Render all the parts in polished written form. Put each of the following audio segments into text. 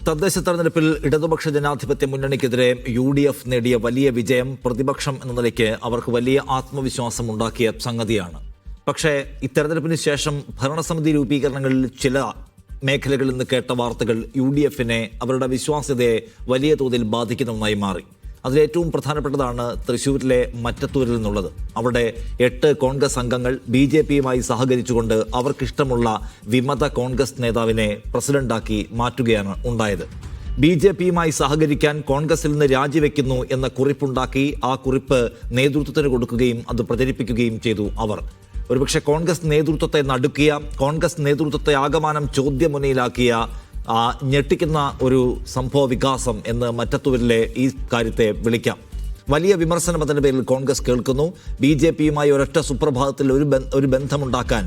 തദ്ദേശ തെരഞ്ഞെടുപ്പിൽ ഇടതുപക്ഷ ജനാധിപത്യ മുന്നണിക്കെതിരെ UDF നേടിയ വലിയ വിജയം പ്രതിപക്ഷം എന്ന നിലയ്ക്ക് അവർക്ക് വലിയ ആത്മവിശ്വാസം ഉണ്ടാക്കിയ സംഗതിയാണ്. പക്ഷേ ഈ തെരഞ്ഞെടുപ്പിന് ശേഷം ഭരണസമിതി രൂപീകരണങ്ങളിൽ ചില മേഖലകളിൽ നിന്ന് കേട്ട വാർത്തകൾ UDFനെ അവരുടെ വിശ്വാസ്യതയെ വലിയ തോതിൽ ബാധിക്കുന്ന മാറി. അതിലേറ്റവും പ്രധാനപ്പെട്ടതാണ് തൃശ്ശൂരിലെ മറ്റത്തൂരിൽ നിന്നുള്ളത്. അവിടെ 8 കോൺഗ്രസ് അംഗങ്ങൾ BJPയുമായി സഹകരിച്ചുകൊണ്ട് അവർക്കിഷ്ടമുള്ള വിമത കോൺഗ്രസ് നേതാവിനെ പ്രസിഡന്റാക്കി മാറ്റുകയാണ് ഉണ്ടായത്. BJPയുമായി സഹകരിക്കാൻ കോൺഗ്രസിൽ നിന്ന് രാജിവെക്കുന്നു എന്ന കുറിപ്പുണ്ടാക്കി ആ കുറിപ്പ് നേതൃത്വത്തിന് കൊടുക്കുകയും അത് പ്രചരിപ്പിക്കുകയും ചെയ്തു അവർ. ഒരുപക്ഷെ കോൺഗ്രസ് നേതൃത്വത്തെ നടുക്കിയ, കോൺഗ്രസ് നേതൃത്വത്തെ ആകമാനം ചോദ്യമുനയിലാക്കിയ ഞെട്ടിക്കുന്ന ഒരു സംഭവ വികാസം എന്ന് മറ്റത്തൂരിലെ ഈ കാര്യത്തെ വിളിക്കാം. വലിയ വിമർശനം അതിൻ്റെ പേരിൽ കോൺഗ്രസ് കേൾക്കുന്നു. BJPയുമായി ഒരൊറ്റ സുപ്രഭാതത്തിൽ ഒരു ബന്ധമുണ്ടാക്കാൻ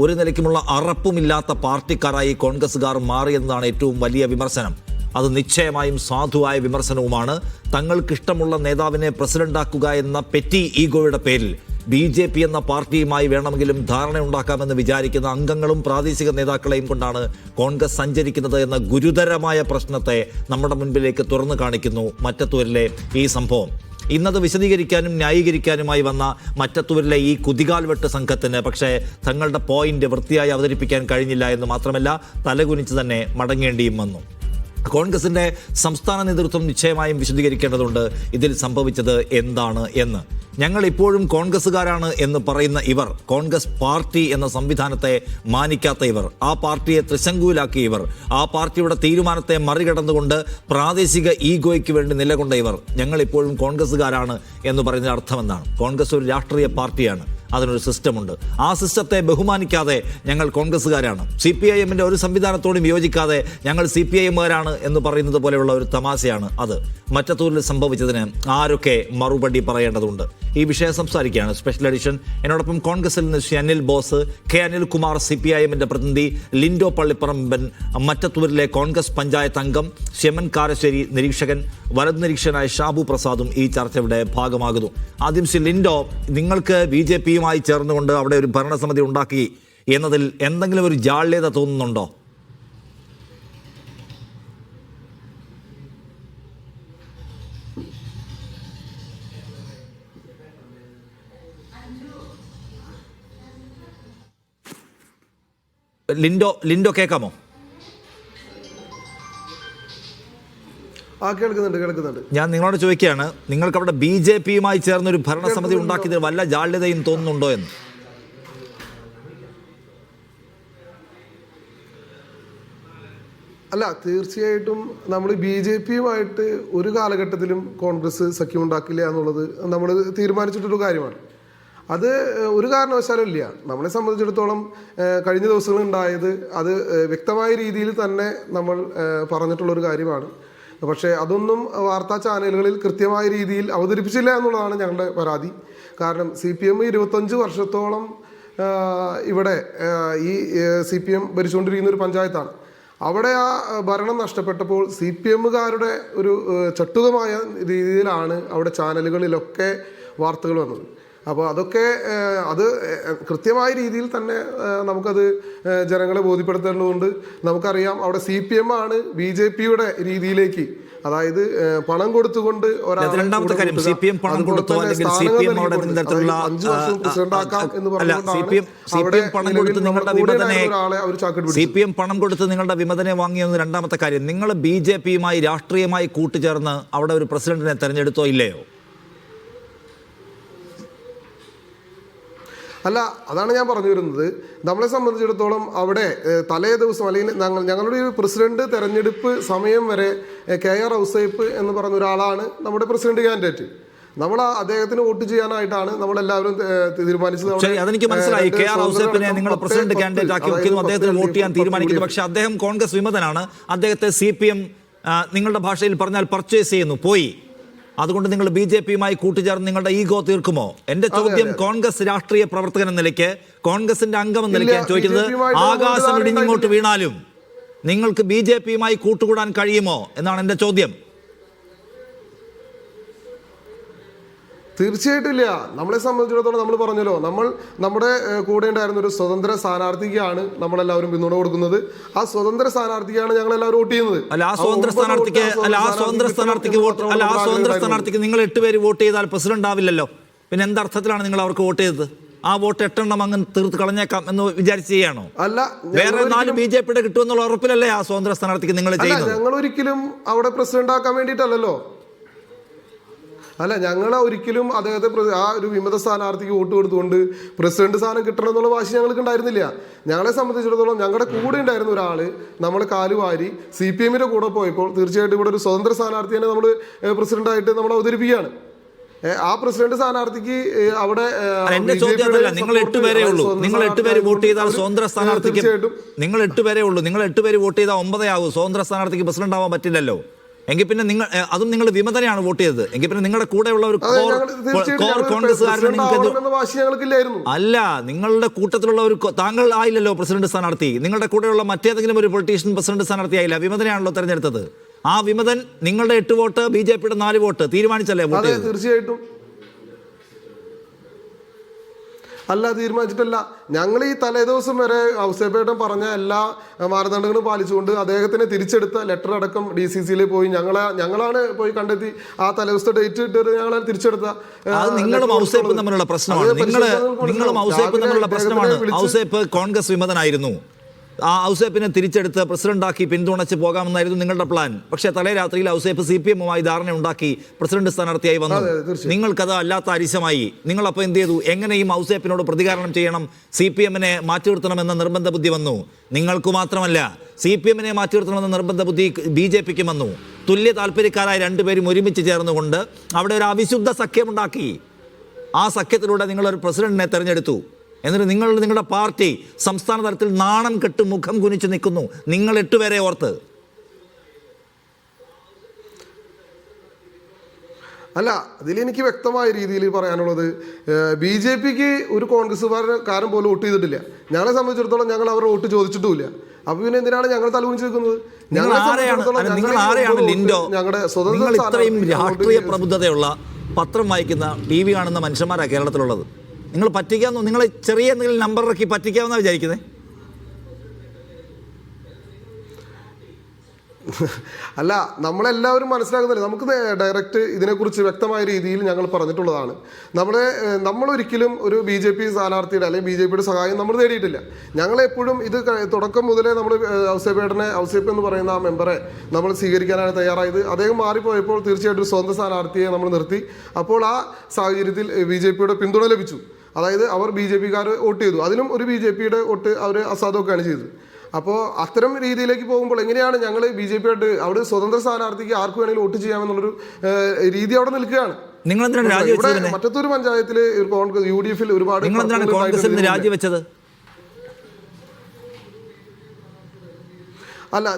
ഒരു നിലയ്ക്കുമുള്ള അറപ്പുമില്ലാത്ത പാർട്ടിക്കാരായി കോൺഗ്രസ്സുകാർ മാറിയെന്നതാണ് ഏറ്റവും വലിയ വിമർശനം. അത് നിശ്ചയമായും സാധുവായ വിമർശനവുമാണ്. തങ്ങൾക്കിഷ്ടമുള്ള നേതാവിനെ പ്രസിഡന്റാക്കുക എന്ന പെറ്റി ഈഗോയുടെ പേരിൽ BJP എന്ന പാർട്ടിയുമായി വേണമെങ്കിലും ധാരണയുണ്ടാക്കാമെന്ന് വിചാരിക്കുന്ന അംഗങ്ങളും പ്രാദേശിക നേതാക്കളെയും കൊണ്ടാണ് കോൺഗ്രസ് സഞ്ചരിക്കുന്നത് എന്ന ഗുരുതരമായ പ്രശ്നത്തെ നമ്മുടെ മുൻപിലേക്ക് തുറന്നു കാണിക്കുന്നു മറ്റത്തൂരിലെ ഈ സംഭവം. ഇന്നത് വിശദീകരിക്കാനും ന്യായീകരിക്കാനുമായി വന്ന മറ്റത്തൂരിലെ ഈ കുതികാൽവെട്ട് സംഘത്തിന് പക്ഷേ തങ്ങളുടെ പോയിന്റ് വൃത്തിയായി അവതരിപ്പിക്കാൻ കഴിഞ്ഞില്ല എന്ന് മാത്രമല്ല തലകുനിച്ച് തന്നെ മടങ്ങേണ്ടിയും വന്നു. കോൺഗ്രസിൻ്റെ സംസ്ഥാന നേതൃത്വം നിശ്ചയമായും വിശദീകരിക്കേണ്ടതുണ്ട് ഇതിൽ സംഭവിച്ചത് എന്താണ് എന്ന്. ഞങ്ങൾ ഇപ്പോഴും കോൺഗ്രസ്സുകാരാണ് എന്ന് പറയുന്ന ഇവർ, കോൺഗ്രസ് പാർട്ടി എന്ന സംവിധാനത്തെ മാനിക്കാത്ത ഇവർ, ആ പാർട്ടിയെ ത്രിശങ്കുവിലാക്കിയ ഇവർ, ആ പാർട്ടിയുടെ തീരുമാനത്തെ മറികടന്നുകൊണ്ട് പ്രാദേശിക ഈഗോയ്ക്ക് വേണ്ടി നിലകൊണ്ട ഇവർ ഞങ്ങൾ ഇപ്പോഴും കോൺഗ്രസ്സുകാരാണ് എന്ന് പറയുന്ന അർത്ഥമെന്താണ്? കോൺഗ്രസ് ഒരു രാഷ്ട്രീയ പാർട്ടിയാണ്, അതിനൊരു സിസ്റ്റമുണ്ട്. ആ സിസ്റ്റത്തെ ബഹുമാനിക്കാതെ ഞങ്ങൾ കോൺഗ്രസ്സുകാരാണ്, CPIMൻ്റെ ഒരു സംവിധാനത്തോടും യോജിക്കാതെ ഞങ്ങൾ CPIMകാരാണ് എന്ന് പറയുന്നത് പോലെയുള്ള ഒരു തമാശയാണ് അത്. മറ്റത്തൂരിൽ സംഭവിച്ചതിന് ആരൊക്കെ മറുപടി പറയേണ്ടതുണ്ട്? ഈ വിഷയം സംസാരിക്കുകയാണ് സ്പെഷ്യൽ എഡിഷൻ. എന്നോടൊപ്പം കോൺഗ്രസിൽ നിന്ന് ശ്രീ അനിൽ ബോസ്, K അനിൽകുമാർ CPIMൻ്റെ പ്രതിനിധി, ലിൻഡോ പള്ളിപ്പറമ്പൻ മറ്റത്തൂരിലെ കോൺഗ്രസ് പഞ്ചായത്ത് അംഗം, ഷെമൻ കാരശ്ശേരി നിരീക്ഷകൻ, വലതു നിരീക്ഷകനായ ഷാബു പ്രസാദും ഈ ചർച്ചയുടെ ഭാഗമാകുന്നു. ആദ്യം ശ്രീ ലിൻഡോ, നിങ്ങൾക്ക് BJPയുമായി ചേർന്നുകൊണ്ട് അവിടെ ഒരു ഭരണസമിതി ഉണ്ടാക്കി എന്നതിൽ എന്തെങ്കിലും ഒരു ജാള്യത തോന്നുന്നുണ്ടോ? ലിൻഡോ കേൾക്കാമോ? കേൾക്കുന്നുണ്ട്. ഞാൻ നിങ്ങളോട് ചോദിക്കുകയാണ്, നിങ്ങൾക്ക് അവിടെ BJPയുമായി ചേർന്നൊരു ഭരണസമിതി ഉണ്ടാക്കിയത് വല്ല ജാള്യതയും തോന്നുന്നുണ്ടോ എന്ന്? അല്ല, തീർച്ചയായിട്ടും നമ്മൾ BJPയുമായിട്ട് ഒരു കാലഘട്ടത്തിലും കോൺഗ്രസ് സഖ്യമുണ്ടാക്കില്ല എന്നുള്ളത് നമ്മൾ തീരുമാനിച്ചിട്ടൊരു കാര്യമാണ്. അത് ഒരു കാരണവശാലും ഇല്ല. നമ്മളെ സംബന്ധിച്ചിടത്തോളം കഴിഞ്ഞ ദിവസങ്ങളുണ്ടായത് അത് വ്യക്തമായ രീതിയിൽ തന്നെ നമ്മൾ പറഞ്ഞിട്ടുള്ളൊരു കാര്യമാണ്. പക്ഷേ അതൊന്നും വാർത്താ ചാനലുകളിൽ കൃത്യമായ രീതിയിൽ അവതരിപ്പിച്ചില്ല എന്നുള്ളതാണ് ഞങ്ങളുടെ പരാതി. കാരണം CPM 25 വർഷത്തോളം ഇവിടെ ഈ CPM ഭരിച്ചുകൊണ്ടിരിക്കുന്ന ഒരു പഞ്ചായത്താണ്. അവിടെ ആ ഭരണം നഷ്ടപ്പെട്ടപ്പോൾ CPMകാരുടെ ഒരു ചട്ടുകമായ രീതിയിലാണ് അവിടെ ചാനലുകളിലൊക്കെ വാർത്തകൾ വന്നത്. അപ്പോൾ അതൊക്കെ അത് കൃത്യമായ രീതിയിൽ തന്നെ നമുക്കത് ജനങ്ങളെ ബോധ്യപ്പെടുത്തേണ്ടതുണ്ട്. നമുക്കറിയാം അവിടെ CPM ആണ് BJPയുടെ രീതിയിലേക്ക്, അതായത് പണം കൊടുത്തുകൊണ്ട് ഒരാളെ 5 വർഷം പ്രസിഡന്റാക്കാം എന്ന് CPM പണം കൊടുത്ത് നിങ്ങളുടെ വിമതനെ വാങ്ങിയെന്ന് രണ്ടാമത്തെ കാര്യം. നിങ്ങൾ BJPയുമായി രാഷ്ട്രീയമായി കൂട്ടുചേർന്ന് അവിടെ ഒരു പ്രസിഡന്റിനെ തെരഞ്ഞെടുത്തോ ഇല്ലയോ? അല്ല, അതാണ് ഞാൻ പറഞ്ഞു വരുന്നത്. നമ്മളെ സംബന്ധിച്ചിടത്തോളം അവിടെ തലേ ദിവസം അല്ലെങ്കിൽ ഞങ്ങളുടെ ഒരു പ്രസിഡന്റ് തെരഞ്ഞെടുപ്പ് സമയം വരെ KR ഔസേപ്പ് എന്ന് പറഞ്ഞ ഒരാളാണ് നമ്മുടെ പ്രസിഡന്റ് കാൻഡിഡേറ്റ്. നമ്മൾ അദ്ദേഹത്തിന് വോട്ട് ചെയ്യാനായിട്ടാണ് നമ്മളെല്ലാവരും തീരുമാനിച്ചത്. അതെനിക്ക് മനസ്സിലായി. KR ഔസേപ്പിനെ നിങ്ങൾ പ്രസിഡന്റ് കാൻഡിഡേറ്റ് ആക്കി വെക്കുന്നു, അദ്ദേഹത്തിന് വോട്ട് ചെയ്യാൻ തീരുമാനിക്കുന്നു. പക്ഷെ അദ്ദേഹം കോൺഗ്രസ് വിമതനാണ്. അദ്ദേഹത്തെ CPM നിങ്ങളുടെ ഭാഷയിൽ പറഞ്ഞാൽ പർച്ചേസ് ചെയ്യുന്നു, പോയി. അതുകൊണ്ട് നിങ്ങൾ BJPയുമായി കൂട്ടുചേർന്ന് നിങ്ങളുടെ ഈഗോ തീർക്കുമോ? എന്റെ ചോദ്യം കോൺഗ്രസ് രാഷ്ട്രീയ പ്രവർത്തകൻ എന്ന നിലയ്ക്ക്, കോൺഗ്രസിന്റെ അംഗം എന്ന നിലയ്ക്ക് ഞാൻ ചോദിക്കുന്നത്, ആകാശം ഇടിഞ്ഞിങ്ങോട്ട് വീണാലും നിങ്ങൾക്ക് BJPയുമായി കൂട്ടുകൂടാൻ കഴിയുമോ എന്നാണ് എന്റെ ചോദ്യം. തീർച്ചയായിട്ടും ഇല്ല. നമ്മളെ സംബന്ധിച്ചിടത്തോളം നമ്മൾ പറഞ്ഞല്ലോ, നമ്മുടെ കൂടെ ഉണ്ടായിരുന്ന ഒരു സ്വതന്ത്ര സ്ഥാനാർത്ഥിക്കാണ് നമ്മളെല്ലാവരും പിന്തുണ കൊടുക്കുന്നത്. ആ സ്വതന്ത്ര സ്ഥാനാർത്ഥിക്കാണ് ഞങ്ങൾ എല്ലാവരും വോട്ട് ചെയ്യുന്നത്. ആ സ്വതന്ത്ര സ്ഥാനാർത്ഥിക്ക് നിങ്ങൾ 8 പേര് വോട്ട് ചെയ്താൽ പ്രസിഡന്റ് ആവില്ലല്ലോ. പിന്നെ എന്തർത്ഥത്തിലാണ് നിങ്ങൾ അവർക്ക് വോട്ട് ചെയ്തത്? ആ വോട്ട് 8 എണ്ണം അങ്ങ് തീർത്ത് കളഞ്ഞേക്കാം എന്ന് വിചാരിച്ച് ചെയ്യാണോ? അല്ല, വേറെ 4 BJPയുടെ കിട്ടുമെന്നുള്ള ഉറപ്പിലല്ലേ ആ സ്വതന്ത്ര സ്ഥാനാർത്ഥിക്ക് നിങ്ങൾ ചെയ്യുന്നത്? ഞങ്ങൾ ഒരിക്കലും അവിടെ പ്രസിഡന്റ് ആക്കാൻ വേണ്ടിയിട്ടല്ലോ. അല്ല, ഞങ്ങൾ ഒരിക്കലും അദ്ദേഹത്തെ ആ ഒരു വിമത സ്ഥാനാർത്ഥിക്ക് വോട്ട് കൊടുത്തുകൊണ്ട് പ്രസിഡന്റ് സ്ഥാനം കിട്ടണം എന്നുള്ള വാശി ഞങ്ങൾക്ക് ഉണ്ടായിരുന്നില്ല. ഞങ്ങളെ സംബന്ധിച്ചിടത്തോളം ഞങ്ങളുടെ കൂടെ ഉണ്ടായിരുന്ന ഒരാള് നമ്മൾ കാലുവാരി CPM-ന്റെ കൂടെ പോയപ്പോൾ തീർച്ചയായിട്ടും ഇവിടെ ഒരു സ്വതന്ത്ര സ്ഥാനാർത്ഥിയെ നമ്മൾ പ്രസിഡന്റായിട്ട് നമ്മൾ അവതരിപ്പിക്കുകയാണ്. ആ പ്രസിഡന്റ് സ്ഥാനാർത്ഥിക്ക് അവിടെ എന്റെ ചോദ്യം അതല്ല. നിങ്ങൾ 8 പേരേ ഉള്ളൂ. നിങ്ങൾ 8 പേര് വോട്ട് ചെയ്താൽ സ്വതന്ത്ര സ്ഥാനാർത്ഥിക്ക് നിങ്ങൾ 8 പേരേ ഉള്ളൂ. നിങ്ങൾ 8 പേര് വോട്ട് ചെയ്താൽ 9 ആവും. സ്വതന്ത്ര സ്ഥാനാർത്ഥിക്ക് പ്രസിഡന്റ് ആവാൻ പറ്റില്ലല്ലോ. എങ്കിൽ പിന്നെ അതും നിങ്ങൾ വിമതനെയാണ് വോട്ട് ചെയ്തത്. എങ്കിൽ പിന്നെ നിങ്ങളുടെ കൂടെയുള്ള ഒരു അല്ല, നിങ്ങളുടെ കൂട്ടത്തിലുള്ള ഒരു താങ്കൾ ആയില്ലല്ലോ പ്രസിഡന്റ് സ്ഥാനാർത്ഥി. നിങ്ങളുടെ കൂടെയുള്ള മറ്റേതെങ്കിലും ഒരു പൊളിറ്റീഷ്യൻ പ്രസിഡന്റ് സ്ഥാനാർത്ഥി ആയില്ല. വിമതനെയാണല്ലോ തെരഞ്ഞെടുത്തത്. ആ വിമതൻ നിങ്ങളുടെ 8 വോട്ട് BJPയുടെ 4 വോട്ട് തീരുമാനിച്ചല്ലേ വോട്ട് ചെയ്തത്? തീർച്ചയായിട്ടും അല്ല, തീരുമാനിച്ചിട്ടല്ല. ഞങ്ങൾ ഈ തലേദിവസം വരെ ഔസേപ്പേട്ടൻ പറഞ്ഞ എല്ലാ മാനദണ്ഡങ്ങളും പാലിച്ചുകൊണ്ട് അദ്ദേഹത്തിനെ തിരിച്ചെടുത്ത ലെറ്റർ അടക്കം DCC-യിൽ പോയി ഞങ്ങളാണ് പോയി കണ്ടെത്തി ആ തലേദിവസത്തെ ഡേറ്റ് ഇട്ട് ഞങ്ങളെ തിരിച്ചെടുത്ത. നിങ്ങളും ഔസേപ്പും തമ്മിലുള്ള പ്രശ്നമാണ്. നിങ്ങളും ഔസേപ്പും തമ്മിലുള്ള പ്രശ്നമാണ്. ഔസേപ്പ് കോൺഗ്രസ് വിമതനായിരുന്നു. ആ ഔസേപ്പിനെ തിരിച്ചെടുത്ത് പ്രസിഡന്റാക്കി പിന്തുണച്ച് പോകാമെന്നായിരുന്നു നിങ്ങളുടെ പ്ലാൻ. പക്ഷേ തലേ രാത്രിയിൽ ഔസേപ്പ് CPM-മായി ധാരണ ഉണ്ടാക്കി പ്രസിഡന്റ് സ്ഥാനാർത്ഥിയായി വന്നു. നിങ്ങൾക്കത് അല്ലാത്ത അരിശമായി. നിങ്ങളപ്പോൾ എന്ത് ചെയ്തു? എങ്ങനെയും ഔസേപ്പിനോട് പ്രതികാരം ചെയ്യണം, CPM-നെ മാറ്റി നിർത്തണമെന്ന നിർബന്ധ ബുദ്ധി വന്നു. നിങ്ങൾക്ക് മാത്രമല്ല, CPM-നെ മാറ്റി നിർത്തണമെന്ന നിർബന്ധ ബുദ്ധി BJPക്കും വന്നു. തുല്യ താല്പര്യക്കാരായ 2 പേരും ഒരുമിച്ച് ചേർന്നുകൊണ്ട് അവിടെ ഒരു അവിശുദ്ധ സഖ്യമുണ്ടാക്കി. ആ സഖ്യത്തിലൂടെ നിങ്ങളൊരു പ്രസിഡന്റിനെ തെരഞ്ഞെടുത്തു. എന്നിട്ട് നിങ്ങളുടെ പാർട്ടി സംസ്ഥാന തലത്തിൽ നാണം കെട്ട് മുഖം കുനിച്ച് നിൽക്കുന്നു. നിങ്ങൾ 8 പേരെ ഓർത്ത്. അല്ല, അതിലെനിക്ക് വ്യക്തമായ രീതിയിൽ പറയാനുള്ളത്, BJPക്ക് ഒരു കോൺഗ്രസ്സുകാരൻ പോലും വോട്ട് ചെയ്തിട്ടില്ല. ഞങ്ങളെ സംബന്ധിച്ചിടത്തോളം ഞങ്ങൾ അവരുടെ വോട്ട് ചോദിച്ചിട്ടുമില്ല. അപ്പൊ പിന്നെ എന്തിനാണ് ഞങ്ങൾ തലകുനിച്ച് നിൽക്കുന്നത്? നിങ്ങൾ ആരെയാണ് ലിൻഡോ? നിങ്ങൾ ഇത്രയും രാഷ്ട്രീയ പ്രബുദ്ധതയുള്ള പത്രം വായിക്കുന്ന TV കാണുന്ന മനുഷ്യന്മാരാണ് കേരളത്തിലുള്ളത്. നിങ്ങൾ പറ്റിക്കാമെന്നോ? നിങ്ങൾ ചെറിയ എന്തെങ്കിലും നമ്പർ ഇറക്കി പറ്റിക്കാമെന്നാണ് വിചാരിക്കുന്നത്? അല്ല, നമ്മളെല്ലാവരും മനസ്സിലാക്കുന്നില്ല. നമുക്ക് ഡയറക്റ്റ് ഇതിനെക്കുറിച്ച് വ്യക്തമായ രീതിയിൽ ഞങ്ങൾ പറഞ്ഞിട്ടുള്ളതാണ്. നമ്മളൊരിക്കലും ഒരു BJP സ്ഥാനാർത്ഥിയുടെ അല്ലെങ്കിൽ BJPയുടെ സഹായം നമ്മൾ നേടിയിട്ടില്ല. ഞങ്ങളെപ്പോഴും ഇത് തുടക്കം മുതലേ നമ്മൾ ഔസേപ്പ് എന്ന് പറയുന്ന ആ മെമ്പറെ നമ്മൾ സ്വീകരിക്കാനാണ് തയ്യാറായത്. അദ്ദേഹം മാറിപ്പോയപ്പോൾ തീർച്ചയായിട്ടും ഒരു സ്വന്തം സ്ഥാനാർത്ഥിയെ നമ്മൾ നിർത്തി. അപ്പോൾ ആ സാഹചര്യത്തിൽ BJPയുടെ പിന്തുണ ലഭിച്ചു. അതായത് അവർ BJPക്കാർ വോട്ട് ചെയ്തു. അതിലും ഒരു BJPയുടെ വോട്ട് അവർ അസാധുവൊക്കെയാണ് ചെയ്തത്. അപ്പോൾ അത്തരം രീതിയിലേക്ക് പോകുമ്പോൾ എങ്ങനെയാണ് ഞങ്ങൾ BJPയായിട്ട് അവിടെ സ്വതന്ത്ര സ്ഥാനാർത്ഥിക്ക് ആർക്ക് വേണമെങ്കിലും വോട്ട് ചെയ്യാമെന്നുള്ളൊരു രീതി അവിടെ നിൽക്കുകയാണ്. മറ്റത്തൂർ പഞ്ചായത്തിൽ കോൺഗ്രസ് UDF-ൽ ഒരുപാട് രാജിവെച്ചത്. അല്ല,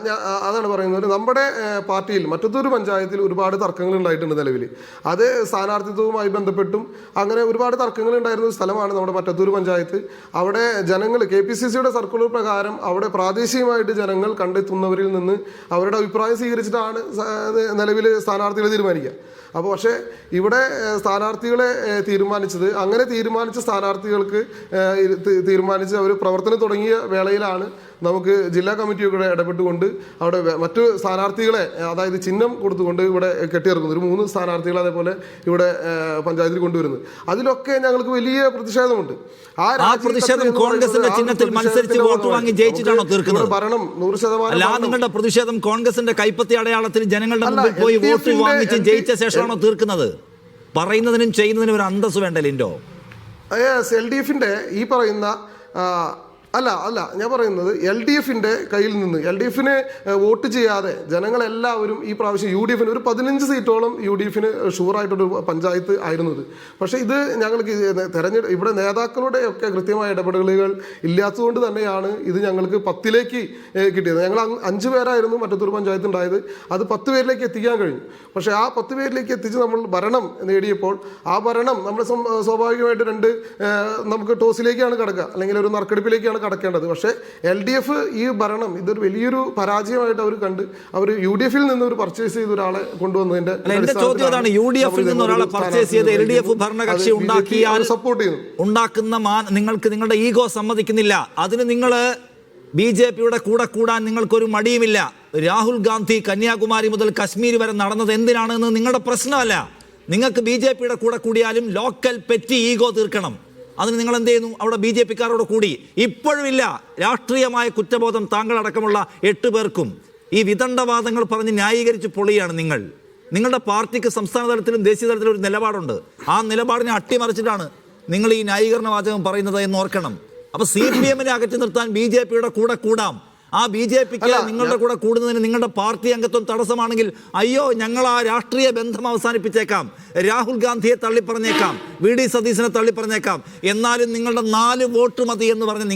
അതാണ് പറയുന്നത്. നമ്മുടെ പാർട്ടിയിൽ മറ്റത്തൂർ പഞ്ചായത്തിൽ ഒരുപാട് തർക്കങ്ങൾ ഉണ്ടായിട്ടുണ്ട് നിലവിൽ. അത് സ്ഥാനാർത്ഥിത്വവുമായി ബന്ധപ്പെട്ടും അങ്ങനെ ഒരുപാട് തർക്കങ്ങൾ ഉണ്ടായിരുന്ന സ്ഥലമാണ് നമ്മുടെ മറ്റത്തൂർ പഞ്ചായത്ത്. അവിടെ ജനങ്ങൾ KPCC-യുടെ സർക്കുലർ പ്രകാരം അവിടെ പ്രാദേശികമായിട്ട് ജനങ്ങൾ കണ്ടെത്തുന്നവരിൽ നിന്ന് അവരുടെ അഭിപ്രായം സ്വീകരിച്ചിട്ടാണ് നിലവിൽ സ്ഥാനാർത്ഥികളെ തീരുമാനിക്കുക. അപ്പോൾ പക്ഷേ ഇവിടെ സ്ഥാനാർത്ഥികളെ അങ്ങനെ തീരുമാനിച്ച സ്ഥാനാർത്ഥികൾക്ക് തീരുമാനിച്ച് അവർ പ്രവർത്തനം തുടങ്ങിയ വേളയിലാണ് നമുക്ക് ജില്ലാ കമ്മിറ്റിയൊക്കെ ഇടപെട്ടുകൊണ്ട് അവിടെ മറ്റു സ്ഥാനാർത്ഥികളെ, അതായത് ചിഹ്നം കൊടുത്തുകൊണ്ട് ഇവിടെ കെട്ടിയിറക്കുന്നത്. ഒരു 3 സ്ഥാനാർത്ഥികളെ അതേപോലെ ഇവിടെ പഞ്ചായത്തിൽ കൊണ്ടുവരുന്നത്. അതിലൊക്കെ ഞങ്ങൾക്ക് വലിയ പ്രതിഷേധമുണ്ട്. കോൺഗ്രസിന്റെ ചിഹ്നത്തിൽ മത്സരിച്ച് വോട്ട് വാങ്ങി ജയിച്ചിട്ടാണോ തീർക്കുന്നത്? ഭരണം 100%. അല്ല, നിങ്ങളുടെ പ്രതിഷേധം കോൺഗ്രസിന്റെ കൈപ്പത്തി അടയാളത്തിൽ ജനങ്ങളുടെ മുമ്പിൽ പോയി വോട്ട് വാങ്ങിച്ച് ജയിച്ച ശേഷമാണോ തീർക്കുന്നത്? പറയുന്നതിനും ചെയ്യുന്നതിനും ഒരു അന്തസ് വേണ്ട ലിൻഡോ? LDF-ന്റെ ഈ പറയുന്ന അല്ല ഞാൻ പറയുന്നത് LDF-ന്റെ കയ്യിൽ നിന്ന് LDF-ന് വോട്ട് ചെയ്യാതെ ജനങ്ങളെല്ലാവരും ഈ പ്രാവശ്യം UDF-ന് ഒരു 15 സീറ്റോളം UDF-ന് ഷുവറായിട്ടൊരു പഞ്ചായത്ത് ആയിരുന്നു ഇത്. പക്ഷേ ഇത് ഞങ്ങൾക്ക് ഇവിടെ നേതാക്കളുടെ ഒക്കെ കൃത്യമായ ഇടപെടലുകൾ ഇല്ലാത്തതുകൊണ്ട് തന്നെയാണ് ഇത് ഞങ്ങൾക്ക് 10ലേക്ക് കിട്ടിയത്. ഞങ്ങൾ 5 പേരായിരുന്നു മറ്റത്തൂർ പഞ്ചായത്ത് ഉണ്ടായത്. അത് 10 പേരിലേക്ക് എത്തിക്കാൻ കഴിഞ്ഞു. പക്ഷേ ആ 10 പേരിലേക്ക് എത്തിച്ച് നമ്മൾ ഭരണം നേടിയപ്പോൾ ആ ഭരണം നമ്മൾ സ്വാഭാവികമായിട്ട് നമുക്ക് ടോസിലേക്കാണ് കിടക്കുക, അല്ലെങ്കിൽ ഒരു നറുക്കെടുപ്പിലേക്കാണ് വഴിയാണ് കടക്കേണ്ടത്. പക്ഷേ LDF ഈ ഭരണം ഇതൊരു വലിയൊരു പരാജയമായിട്ട് അവർ കണ്ട് അവർ UDF-ൽ നിന്ന് ഒരു പർച്ചേസ് ചെയ്ത ഒരാളെ കൊണ്ടുവന്നതിന്റെ എന്റെ ചോദ്യം അതാണ്, UDF-ൽ നിന്ന് ഒരാളെ പർച്ചേസ് ചെയ്ത് LDF ഭരണകക്ഷി ഉണ്ടാക്കിയാൽ സപ്പോർട്ട് ചെയ്യുന്നു. ഉണ്ടാക്കുന്ന നിങ്ങൾക്ക് നിങ്ങളുടെ ഈഗോ സമ്മതിക്കുന്നില്ല. അതിന് നിങ്ങൾ BJP-യുടെ കൂടെ കൂടാൻ നിങ്ങൾക്കൊരു മടിയുമില്ല. രാഹുൽ ഗാന്ധി കന്യാകുമാരി മുതൽ കശ്മീർ വരെ നടന്നത് എന്തിനാണെന്ന് നിങ്ങളുടെ പ്രശ്നമല്ല. നിങ്ങൾക്ക് BJP-യുടെ കൂടെ കൂടിയാലും ലോക്കൽ പെറ്റി ഈഗോ തീർക്കണം. അതിന് നിങ്ങൾ എന്ത് ചെയ്യുന്നു? അവിടെ BJP-ക്കാരോട് കൂടി. ഇപ്പോഴുമില്ല രാഷ്ട്രീയമായ കുറ്റബോധം താങ്കളടക്കമുള്ള 8 പേർക്കും. ഈ വിദണ്ഡവാദങ്ങൾ പറഞ്ഞ് ന്യായീകരിച്ച് പൊളിയാണ് നിങ്ങൾ. നിങ്ങളുടെ പാർട്ടിക്ക് സംസ്ഥാന തലത്തിലും ദേശീയ തലത്തിലും ഒരു നിലപാടുണ്ട്. ആ നിലപാടിനെ അട്ടിമറിച്ചിട്ടാണ് നിങ്ങൾ ഈ ന്യായീകരണ വാചകം പറയുന്നത് എന്ന് ഓർക്കണം. അപ്പൊ CPM-നെ അകറ്റി നിർത്താൻ BJP-യുടെ കൂടെ കൂടാം. ആ BJP-ക്ക് നിങ്ങളുടെ കൂടെ കൂടുന്നതിന് നിങ്ങളുടെ പാർട്ടി അംഗത്വം തടസ്സമാണെങ്കിൽ അയ്യോ ഞങ്ങൾ ആ രാഷ്ട്രീയ ബന്ധം അവസാനിപ്പിച്ചേക്കാം, രാഹുൽ ഗാന്ധിയെ തള്ളിപ്പറഞ്ഞേക്കാം, VD സതീശനെ തള്ളിപ്പറഞ്ഞേക്കാം, എന്നാലും നിങ്ങളുടെ 4 വോട്ട് മതി എന്ന് പറഞ്ഞ്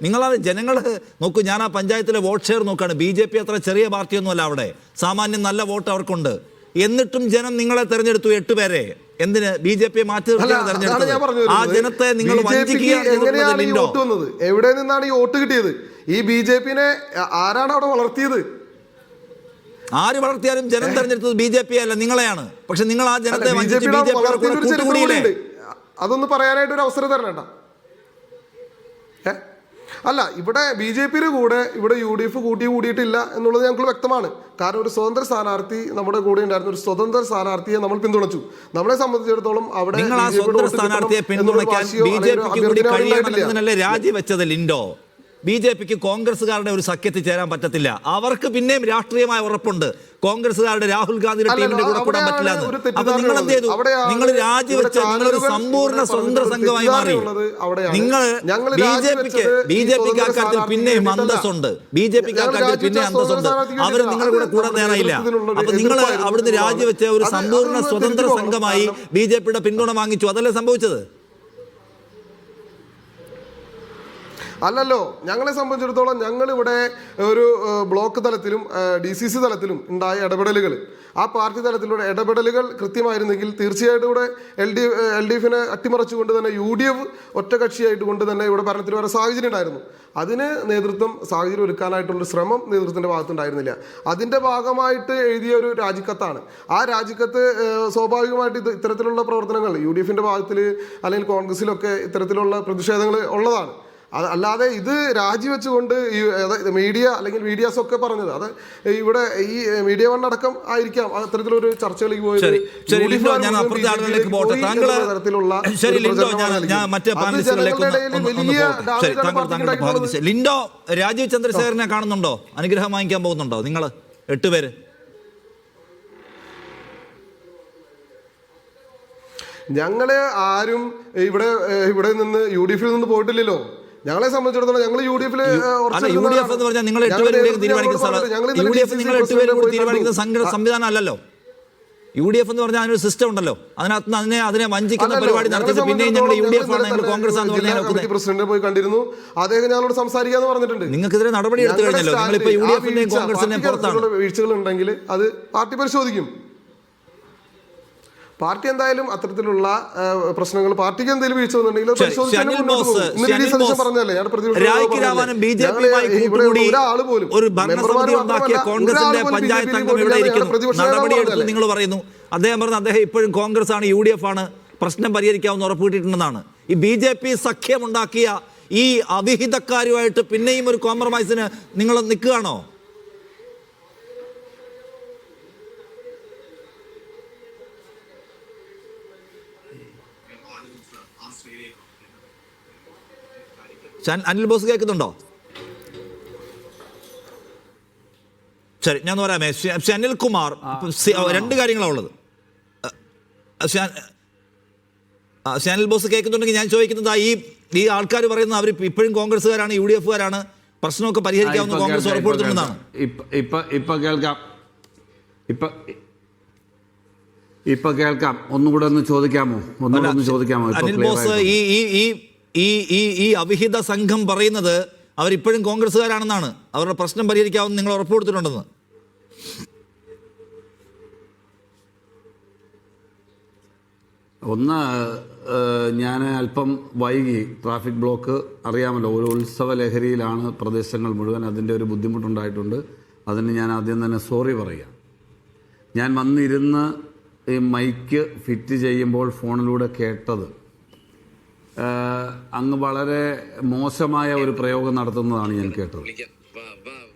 നിങ്ങളാണ് ജനങ്ങൾ നോക്കൂ. ഞാൻ ആ പഞ്ചായത്തിലെ വോട്ട് ഷെയർ നോക്കുകയാണ്. BJP അത്ര ചെറിയ പാർട്ടിയൊന്നുമല്ല, അവിടെ സാമാന്യം നല്ല വോട്ട് അവർക്കുണ്ട്. എന്നിട്ടും ജനം നിങ്ങളെ തെരഞ്ഞെടുത്തു 8 പേരെ. എന്തിന്? BJP-യെ മാറ്റി തെരഞ്ഞെടുത്തത്. ആ ജനത്തെ നിങ്ങൾ എവിടെ നിന്നാണ് ഈ വോട്ട് കിട്ടിയത്? ഈ BJP-നെ ആരാണ് അവിടെ വളർത്തിയത്? ആര് വളർത്തിയാലും ജനം തെരഞ്ഞെടുത്തത് BJP അല്ല, നിങ്ങളെയാണ്. പക്ഷെ നിങ്ങൾ ആ ജനത്തെ അതൊന്ന് പറയാനായിട്ട് ഒരു അവസരം തരണം. അല്ല, ഇവിടെ BJP-യുടെ കൂടെ ഇവിടെ UDF കൂട്ടിയിട്ടില്ല എന്നുള്ളത് ഞങ്ങൾക്ക് വ്യക്തമാണ്. കാരണം ഒരു സ്വതന്ത്ര സ്ഥാനാർത്ഥി നമ്മുടെ കൂടെ ഉണ്ടായിരുന്ന ഒരു സ്വതന്ത്ര സ്ഥാനാർത്ഥിയെ നമ്മൾ പിന്തുണച്ചു. നമ്മളെ സംബന്ധിച്ചിടത്തോളം അവിടെ സ്ഥാനാർത്ഥിയെ പിന്തുണയ്ക്കാൻ BJP-ക്ക് കൂടി കഴിയണമെന്നല്ലേ രാജിവെച്ചത് ലിൻഡോ. BJP-ക്ക് കോൺഗ്രസ്സുകാരുടെ ഒരു സഖ്യത്തിൽ ചേരാൻ പറ്റത്തില്ല. അവർക്ക് പിന്നെയും രാഷ്ട്രീയമായ ഉറപ്പുണ്ട് കോൺഗ്രസ്സുകാരുടെ രാഹുൽ ഗാന്ധിയുടെ ടീമിന്റെ കൂടെ കൂടാൻ പറ്റില്ല. അപ്പൊ നിങ്ങൾ എന്ത് ചെയ്തു? നിങ്ങൾ രാജിവെച്ച നിങ്ങളൊരു സമ്പൂർണ്ണ സ്വതന്ത്ര സംഘമായി മാറി. നിങ്ങൾ BJP-ക്ക് അക്കാര്യത്തിൽ പിന്നെയും അന്തസ്സുണ്ട്. BJP-ക്ക് അക്കാര്യത്തിൽ പിന്നെ അന്തസ്സുണ്ട്. അവർ നിങ്ങളുടെ കൂടെ കൂടാൻ തയ്യാറായില്ല. അപ്പൊ നിങ്ങൾ അവിടുന്ന് രാജിവെച്ച ഒരു സമ്പൂർണ്ണ സ്വതന്ത്ര സംഘമായി BJP-യുടെ പിന്തുണ വാങ്ങിച്ചു. അതല്ലേ സംഭവിച്ചത്? അല്ലല്ലോ. ഞങ്ങളെ സംബന്ധിച്ചിടത്തോളം ഞങ്ങളിവിടെ ഒരു ബ്ലോക്ക് തലത്തിലും DCC തലത്തിലും ഉണ്ടായ ഇടപെടലുകൾ, ആ പാർട്ടി തലത്തിലൂടെ ഇടപെടലുകൾ കൃത്യമായിരുന്നെങ്കിൽ തീർച്ചയായിട്ടും ഇവിടെ LDF-നെ അട്ടിമറിച്ചുകൊണ്ട് തന്നെ UDF ഒറ്റകക്ഷിയായിട്ട് കൊണ്ട് തന്നെ ഇവിടെ ഭരണത്തിൽ വരെ സാഹചര്യം ഉണ്ടായിരുന്നു. അതിന് സാഹചര്യം ഒരുക്കാനായിട്ടുള്ള ശ്രമം നേതൃത്വത്തിൻ്റെ ഭാഗത്തുണ്ടായിരുന്നില്ല. അതിൻ്റെ ഭാഗമായിട്ട് എഴുതിയ ഒരു രാജിക്കത്താണ്. ആ രാജിക്കത്ത് സ്വാഭാവികമായിട്ട് ഇത്തരത്തിലുള്ള പ്രവർത്തനങ്ങൾ UDF-ന്റെ ഭാഗത്തിൽ അല്ലെങ്കിൽ കോൺഗ്രസിലൊക്കെ ഇത്തരത്തിലുള്ള പ്രതിഷേധങ്ങൾ ഉള്ളതാണ്. അല്ലാതെ ഇത് രാജിവെച്ചുകൊണ്ട് ഈ മീഡിയ അല്ലെങ്കിൽ മീഡിയാസ് ഒക്കെ പറഞ്ഞത് അത് ഇവിടെ ഈ മീഡിയ വൺ അടക്കം ആയിരിക്കാം അത്തരത്തിലൊരു ചർച്ചകളിലേക്ക് പോയത്. ലിൻഡോ, രാജീവ് ചന്ദ്രശേഖരനെ കാണുന്നുണ്ടോ? അനുഗ്രഹം വാങ്ങിക്കാൻ പോകുന്നുണ്ടോ നിങ്ങൾ 8 പേര്? ഞങ്ങള് ആരും ഇവിടെ നിന്ന് UDF-ൽ നിന്ന് പോയിട്ടില്ലല്ലോ. ഞങ്ങളെ സംബന്ധിച്ചിടത്തോളം ഞങ്ങൾ UDF എന്ന് പറഞ്ഞാൽ നിങ്ങൾ 8 പേര് തീരുമാനിക്കുന്ന സംവിധാനം അല്ലല്ലോ. UDF എന്ന് പറഞ്ഞാൽ അതിനൊരു സിസ്റ്റം ഉണ്ടല്ലോ. അതിനകത്ത് അതിനെ വഞ്ചിക്കുന്ന പരിപാടി നടത്തിയിട്ട് പിന്നെ ഞങ്ങൾ UDF ആണ് കോൺഗ്രസ് ആണെന്ന് പറഞ്ഞാൽ പ്രസിഡന്റ് പോയി കണ്ടിരുന്നു. അദ്ദേഹം ഞങ്ങളോട് സംസാരിക്കാന്ന് പറഞ്ഞിട്ടുണ്ട്. നിങ്ങൾക്കെതിരെ നടപടി എടുത്തു കഴിഞ്ഞല്ലോ. നിങ്ങളിപ്പോ UDF-ന്റെയും കോൺഗ്രസിന്റെയും പുറത്താണ്. വീഴ്ചകൾ ഉണ്ടെങ്കിൽ അത് പാർട്ടി പരിശോധിക്കും. പാർട്ടി എന്തായാലും അത്തരത്തിലുള്ള പ്രശ്നങ്ങൾ പാർട്ടിക്ക് എന്തെങ്കിലും വീഴ്ച വന്നിട്ടുണ്ടെങ്കിൽ നിങ്ങൾ പറയുന്നു അദ്ദേഹം പറഞ്ഞു അദ്ദേഹം ഇപ്പോഴും കോൺഗ്രസ് ആണ് UDF ആണ് പ്രശ്നം പരിഹരിക്കാവുന്ന ഉറപ്പുകിട്ടിയിട്ടുണ്ടെന്നാണ്. ഈ BJP സഖ്യമുണ്ടാക്കിയ ഈ അവിഹിതക്കാരുമായിട്ട് പിന്നെയും ഒരു കോംപ്രമൈസിന് നിങ്ങൾ നിൽക്കുകയാണോ? അനിൽ ബോസ് കേൾക്കുന്നുണ്ടോ? ശരി, ഞാൻ പറയാമേ. അനിൽകുമാർ, 2 കാര്യങ്ങളാണ് ഉള്ളത്. അനിൽ ബോസ് കേൾക്കുന്നുണ്ടെങ്കിൽ ഞാൻ ചോദിക്കുന്നത്, ഈ ആൾക്കാർ പറയുന്നത് അവർ ഇപ്പോഴും കോൺഗ്രസ്സുകാരാണ്, UDF-കാരാണ്, പ്രശ്നമൊക്കെ പരിഹരിക്കാവുന്ന കോൺഗ്രസ് ഉറപ്പുവരുത്തുന്നതാണ്. ഇപ്പൊ കേൾക്കാം. ഒന്നുകൂടെ ഒന്ന് ചോദിക്കാമോ? അനിൽ ബോസ്, ഈ അവിഹിത സംഘം പറയുന്നത് അവരിപ്പോഴും കോൺഗ്രസ്സുകാരാണെന്നാണ്, അവരുടെ പ്രശ്നം പരിഹരിക്കാവുന്ന നിങ്ങൾ ഉറപ്പ് കൊടുത്തിട്ടുണ്ടെന്ന്. ഒന്ന്, ഞാൻ അല്പം വൈകി. ട്രാഫിക് ബ്ലോക്ക് അറിയാമല്ലോ. ഒരു ഉത്സവ ലഹരിയിലാണ് പ്രദേശങ്ങൾ മുഴുവൻ. അതിൻ്റെ ഒരു ബുദ്ധിമുട്ടുണ്ടായിട്ടുണ്ട്. അതിന് ഞാൻ ആദ്യം തന്നെ സോറി പറയാം. ഞാൻ വന്നിരുന്ന് ഈ മൈക്ക് ഫിറ്റ് ചെയ്യുമ്പോൾ ഫോണിലൂടെ കേട്ടത് അങ്ങ് വളരെ മോശമായ ഒരു പ്രയോഗം നടത്തുന്നതാണ് ഞാൻ കേട്ടത്.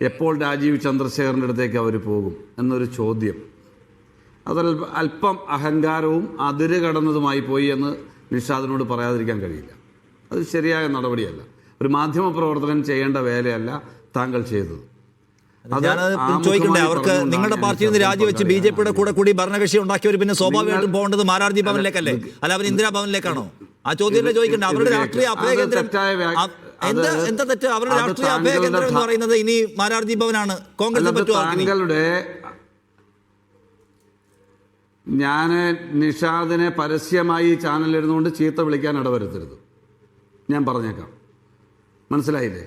എപ്പോൾ രാജീവ് ചന്ദ്രശേഖറിൻ്റെ അടുത്തേക്ക് അവർ പോകും എന്നൊരു ചോദ്യം. അത് അല്പം അഹങ്കാരവും അതിര് കടന്നതുമായി പോയി എന്ന് നിഷാദിനോട് പറയാതിരിക്കാൻ കഴിയില്ല. അത് ശരിയായ നടപടിയല്ല. ഒരു മാധ്യമ പ്രവർത്തകൻ ചെയ്യേണ്ട വേലയല്ല താങ്കൾ ചെയ്തത്. ചോദിക്കണ്ടേ, അവർക്ക് നിങ്ങളുടെ പാർട്ടിയിൽ നിന്ന് രാജിവെച്ച് BJP-യുടെ കൂടെ കൂടി ഭരണകക്ഷി ഉണ്ടാക്കിയവർ പിന്നെ സ്വാഭാവികമായിട്ടും പോകേണ്ടത് മാരാർജി ഭവനിലേക്കല്ലേ, അല്ല അവർ ഇന്ദിരാ ഭവനിലേക്കാണോ? ആ ചോദ്യം ചോദിക്കണ്ടേ. അവരുടെ രാഷ്ട്രീയ അഭയകേന്ദ്രം എന്താ തെറ്റ്? അവരുടെ രാഷ്ട്രീയ അഭയകേന്ദ്രം എന്ന് പറയുന്നത് ഇനി മാരാർജി ഭവനാണ്. കോൺഗ്രസിനെ പറ്റുമോ? ഞാൻ നിഷാദിനെ പരസ്യമായി ചാനൽ ഇരുന്നുകൊണ്ട് ചീത്ത വിളിക്കാൻ ഇടവരുത്തരുത്. ഞാൻ പറഞ്ഞേക്കാം, മനസ്സിലായില്ലേ?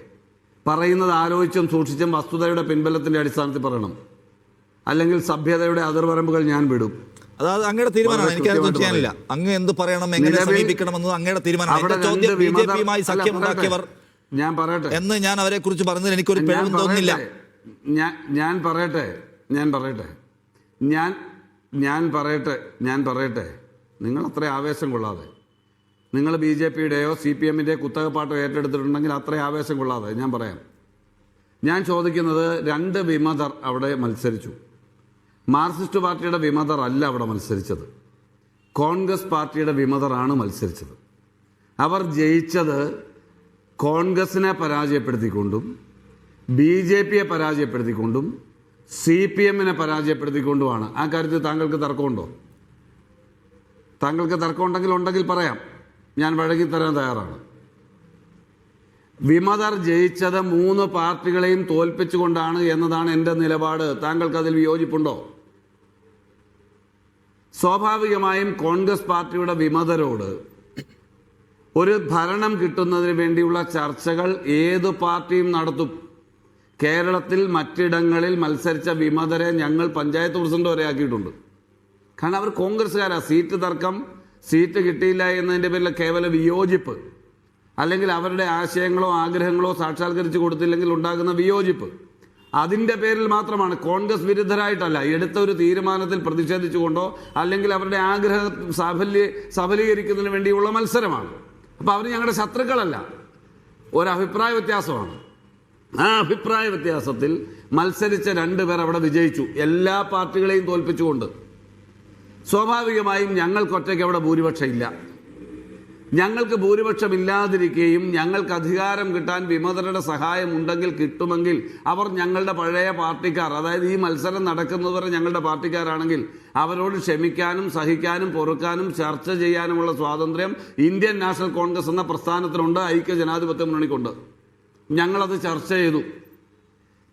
പറയുന്നത് ആലോചിച്ചും സൂക്ഷിച്ചും വസ്തുതയുടെ പിൻബലത്തിന്റെ അടിസ്ഥാനത്തിൽ പറയണം. അല്ലെങ്കിൽ സഭ്യതയുടെ അതിർവരമ്പുകൾ ഞാൻ വിടും. അതായത് അങ്ങയുടെ തീരുമാനമാണ്. എനിക്കത് ചെയ്യാനില്ല. അങ്ങ് എന്ത് പറയണം, എങ്ങനെ സമീപിക്കണം എന്നത് അങ്ങയുടെ തീരുമാനമാണ്. BJP-യുമായി സഖ്യം ഉണ്ടാക്കിയവർ ഞാൻ പറയട്ടെ എന്ന് ഞാൻ അവരെ കുറിച്ച് പറഞ്ഞതിൽ എനിക്കൊരു പിഴവും തോന്നുന്നില്ല. ഞാൻ പറയട്ടെ നിങ്ങൾ അത്ര ആവേശം കൊള്ളാതെ, നിങ്ങൾ BJP-യുടെയോ CPM-ൻ്റെയോ കുത്തകപ്പാട്ടോ ഏറ്റെടുത്തിട്ടുണ്ടെങ്കിൽ അത്ര ആവേശം കൊള്ളാതെ ഞാൻ പറയാം. ഞാൻ ചോദിക്കുന്നത്, 2 വിമതർ അവിടെ മത്സരിച്ചു. മാർക്സിസ്റ്റ് പാർട്ടിയുടെ വിമതർ അല്ല അവിടെ മത്സരിച്ചത്, കോൺഗ്രസ് പാർട്ടിയുടെ വിമതറാണ് മത്സരിച്ചത്. അവർ ജയിച്ചത് കോൺഗ്രസിനെ പരാജയപ്പെടുത്തിക്കൊണ്ടും BJP-യെ പരാജയപ്പെടുത്തിക്കൊണ്ടും CPM-നെ പരാജയപ്പെടുത്തിക്കൊണ്ടുമാണ്. ആ കാര്യത്തിൽ താങ്കൾക്ക് തർക്കമുണ്ടോ? താങ്കൾക്ക് തർക്കമുണ്ടെങ്കിൽ പറയാം, ഞാൻ വഴങ്ങിത്തരാൻ തയ്യാറാണ്. വിമതർ ജയിച്ചത് 3 പാർട്ടികളെയും തോൽപ്പിച്ചുകൊണ്ടാണ് എന്നതാണ് എൻ്റെ നിലപാട്. താങ്കൾക്ക് അതിൽ വിയോജിപ്പുണ്ടോ? സ്വാഭാവികമായും കോൺഗ്രസ് പാർട്ടിയുടെ വിമതരോട് ഒരു ഭരണം കിട്ടുന്നതിന് വേണ്ടിയുള്ള ചർച്ചകൾ ഏത് പാർട്ടിയും നടത്തും. കേരളത്തിൽ മറ്റിടങ്ങളിൽ മത്സരിച്ച വിമതരെ ഞങ്ങൾ പഞ്ചായത്ത് പ്രസിഡന്റ് വരെ ആക്കിയിട്ടുണ്ട്. കാരണം അവർ കോൺഗ്രസ്സുകാരാ. സീറ്റ് തർക്കം, സീറ്റ് കിട്ടിയില്ല എന്നതിൻ്റെ പേരിൽ കേവല വിയോജിപ്പ്, അല്ലെങ്കിൽ അവരുടെ ആശയങ്ങളോ ആഗ്രഹങ്ങളോ സാക്ഷാത്കരിച്ച് കൊടുത്തില്ലെങ്കിൽ ഉണ്ടാകുന്ന വിയോജിപ്പ്, അതിൻ്റെ പേരിൽ മാത്രമാണ്. കോൺഗ്രസ് വിരുദ്ധരായിട്ടല്ല, എടുത്ത ഒരു തീരുമാനത്തിൽ പ്രതിഷേധിച്ചുകൊണ്ടോ അല്ലെങ്കിൽ അവരുടെ ആഗ്രഹം സഫലീകരിക്കുന്നതിന് വേണ്ടിയുള്ള മത്സരമാണ്. അപ്പോൾ അവർ ഞങ്ങളുടെ ശത്രുക്കളല്ല, ഒരഭിപ്രായ വ്യത്യാസമാണ്. ആ അഭിപ്രായ വ്യത്യാസത്തിൽ മത്സരിച്ച 2 പേർ അവിടെ വിജയിച്ചു, എല്ലാ പാർട്ടികളെയും തോൽപ്പിച്ചുകൊണ്ട്. സ്വാഭാവികമായും ഞങ്ങൾക്കൊറ്റയ്ക്ക് അവിടെ ഭൂരിപക്ഷം ഇല്ല. ഞങ്ങൾക്ക് ഭൂരിപക്ഷം ഇല്ലാതിരിക്കുകയും ഞങ്ങൾക്ക് അധികാരം കിട്ടാൻ വിമതരുടെ സഹായം ഉണ്ടെങ്കിൽ കിട്ടുമെങ്കിൽ അവർ ഞങ്ങളുടെ പഴയ പാർട്ടിക്കാർ, അതായത് ഈ മത്സരം നടക്കുന്നതുവരെ ഞങ്ങളുടെ പാർട്ടിക്കാരാണെങ്കിൽ അവരോട് ക്ഷമിക്കാനും സഹിക്കാനും പൊറുക്കാനും ചർച്ച ചെയ്യാനുമുള്ള സ്വാതന്ത്ര്യം ഇന്ത്യൻ നാഷണൽ കോൺഗ്രസ് എന്ന പ്രസ്ഥാനത്തിനുണ്ട്, ഐക്യ ജനാധിപത്യ മുന്നണിക്കുണ്ട്. ഞങ്ങളത്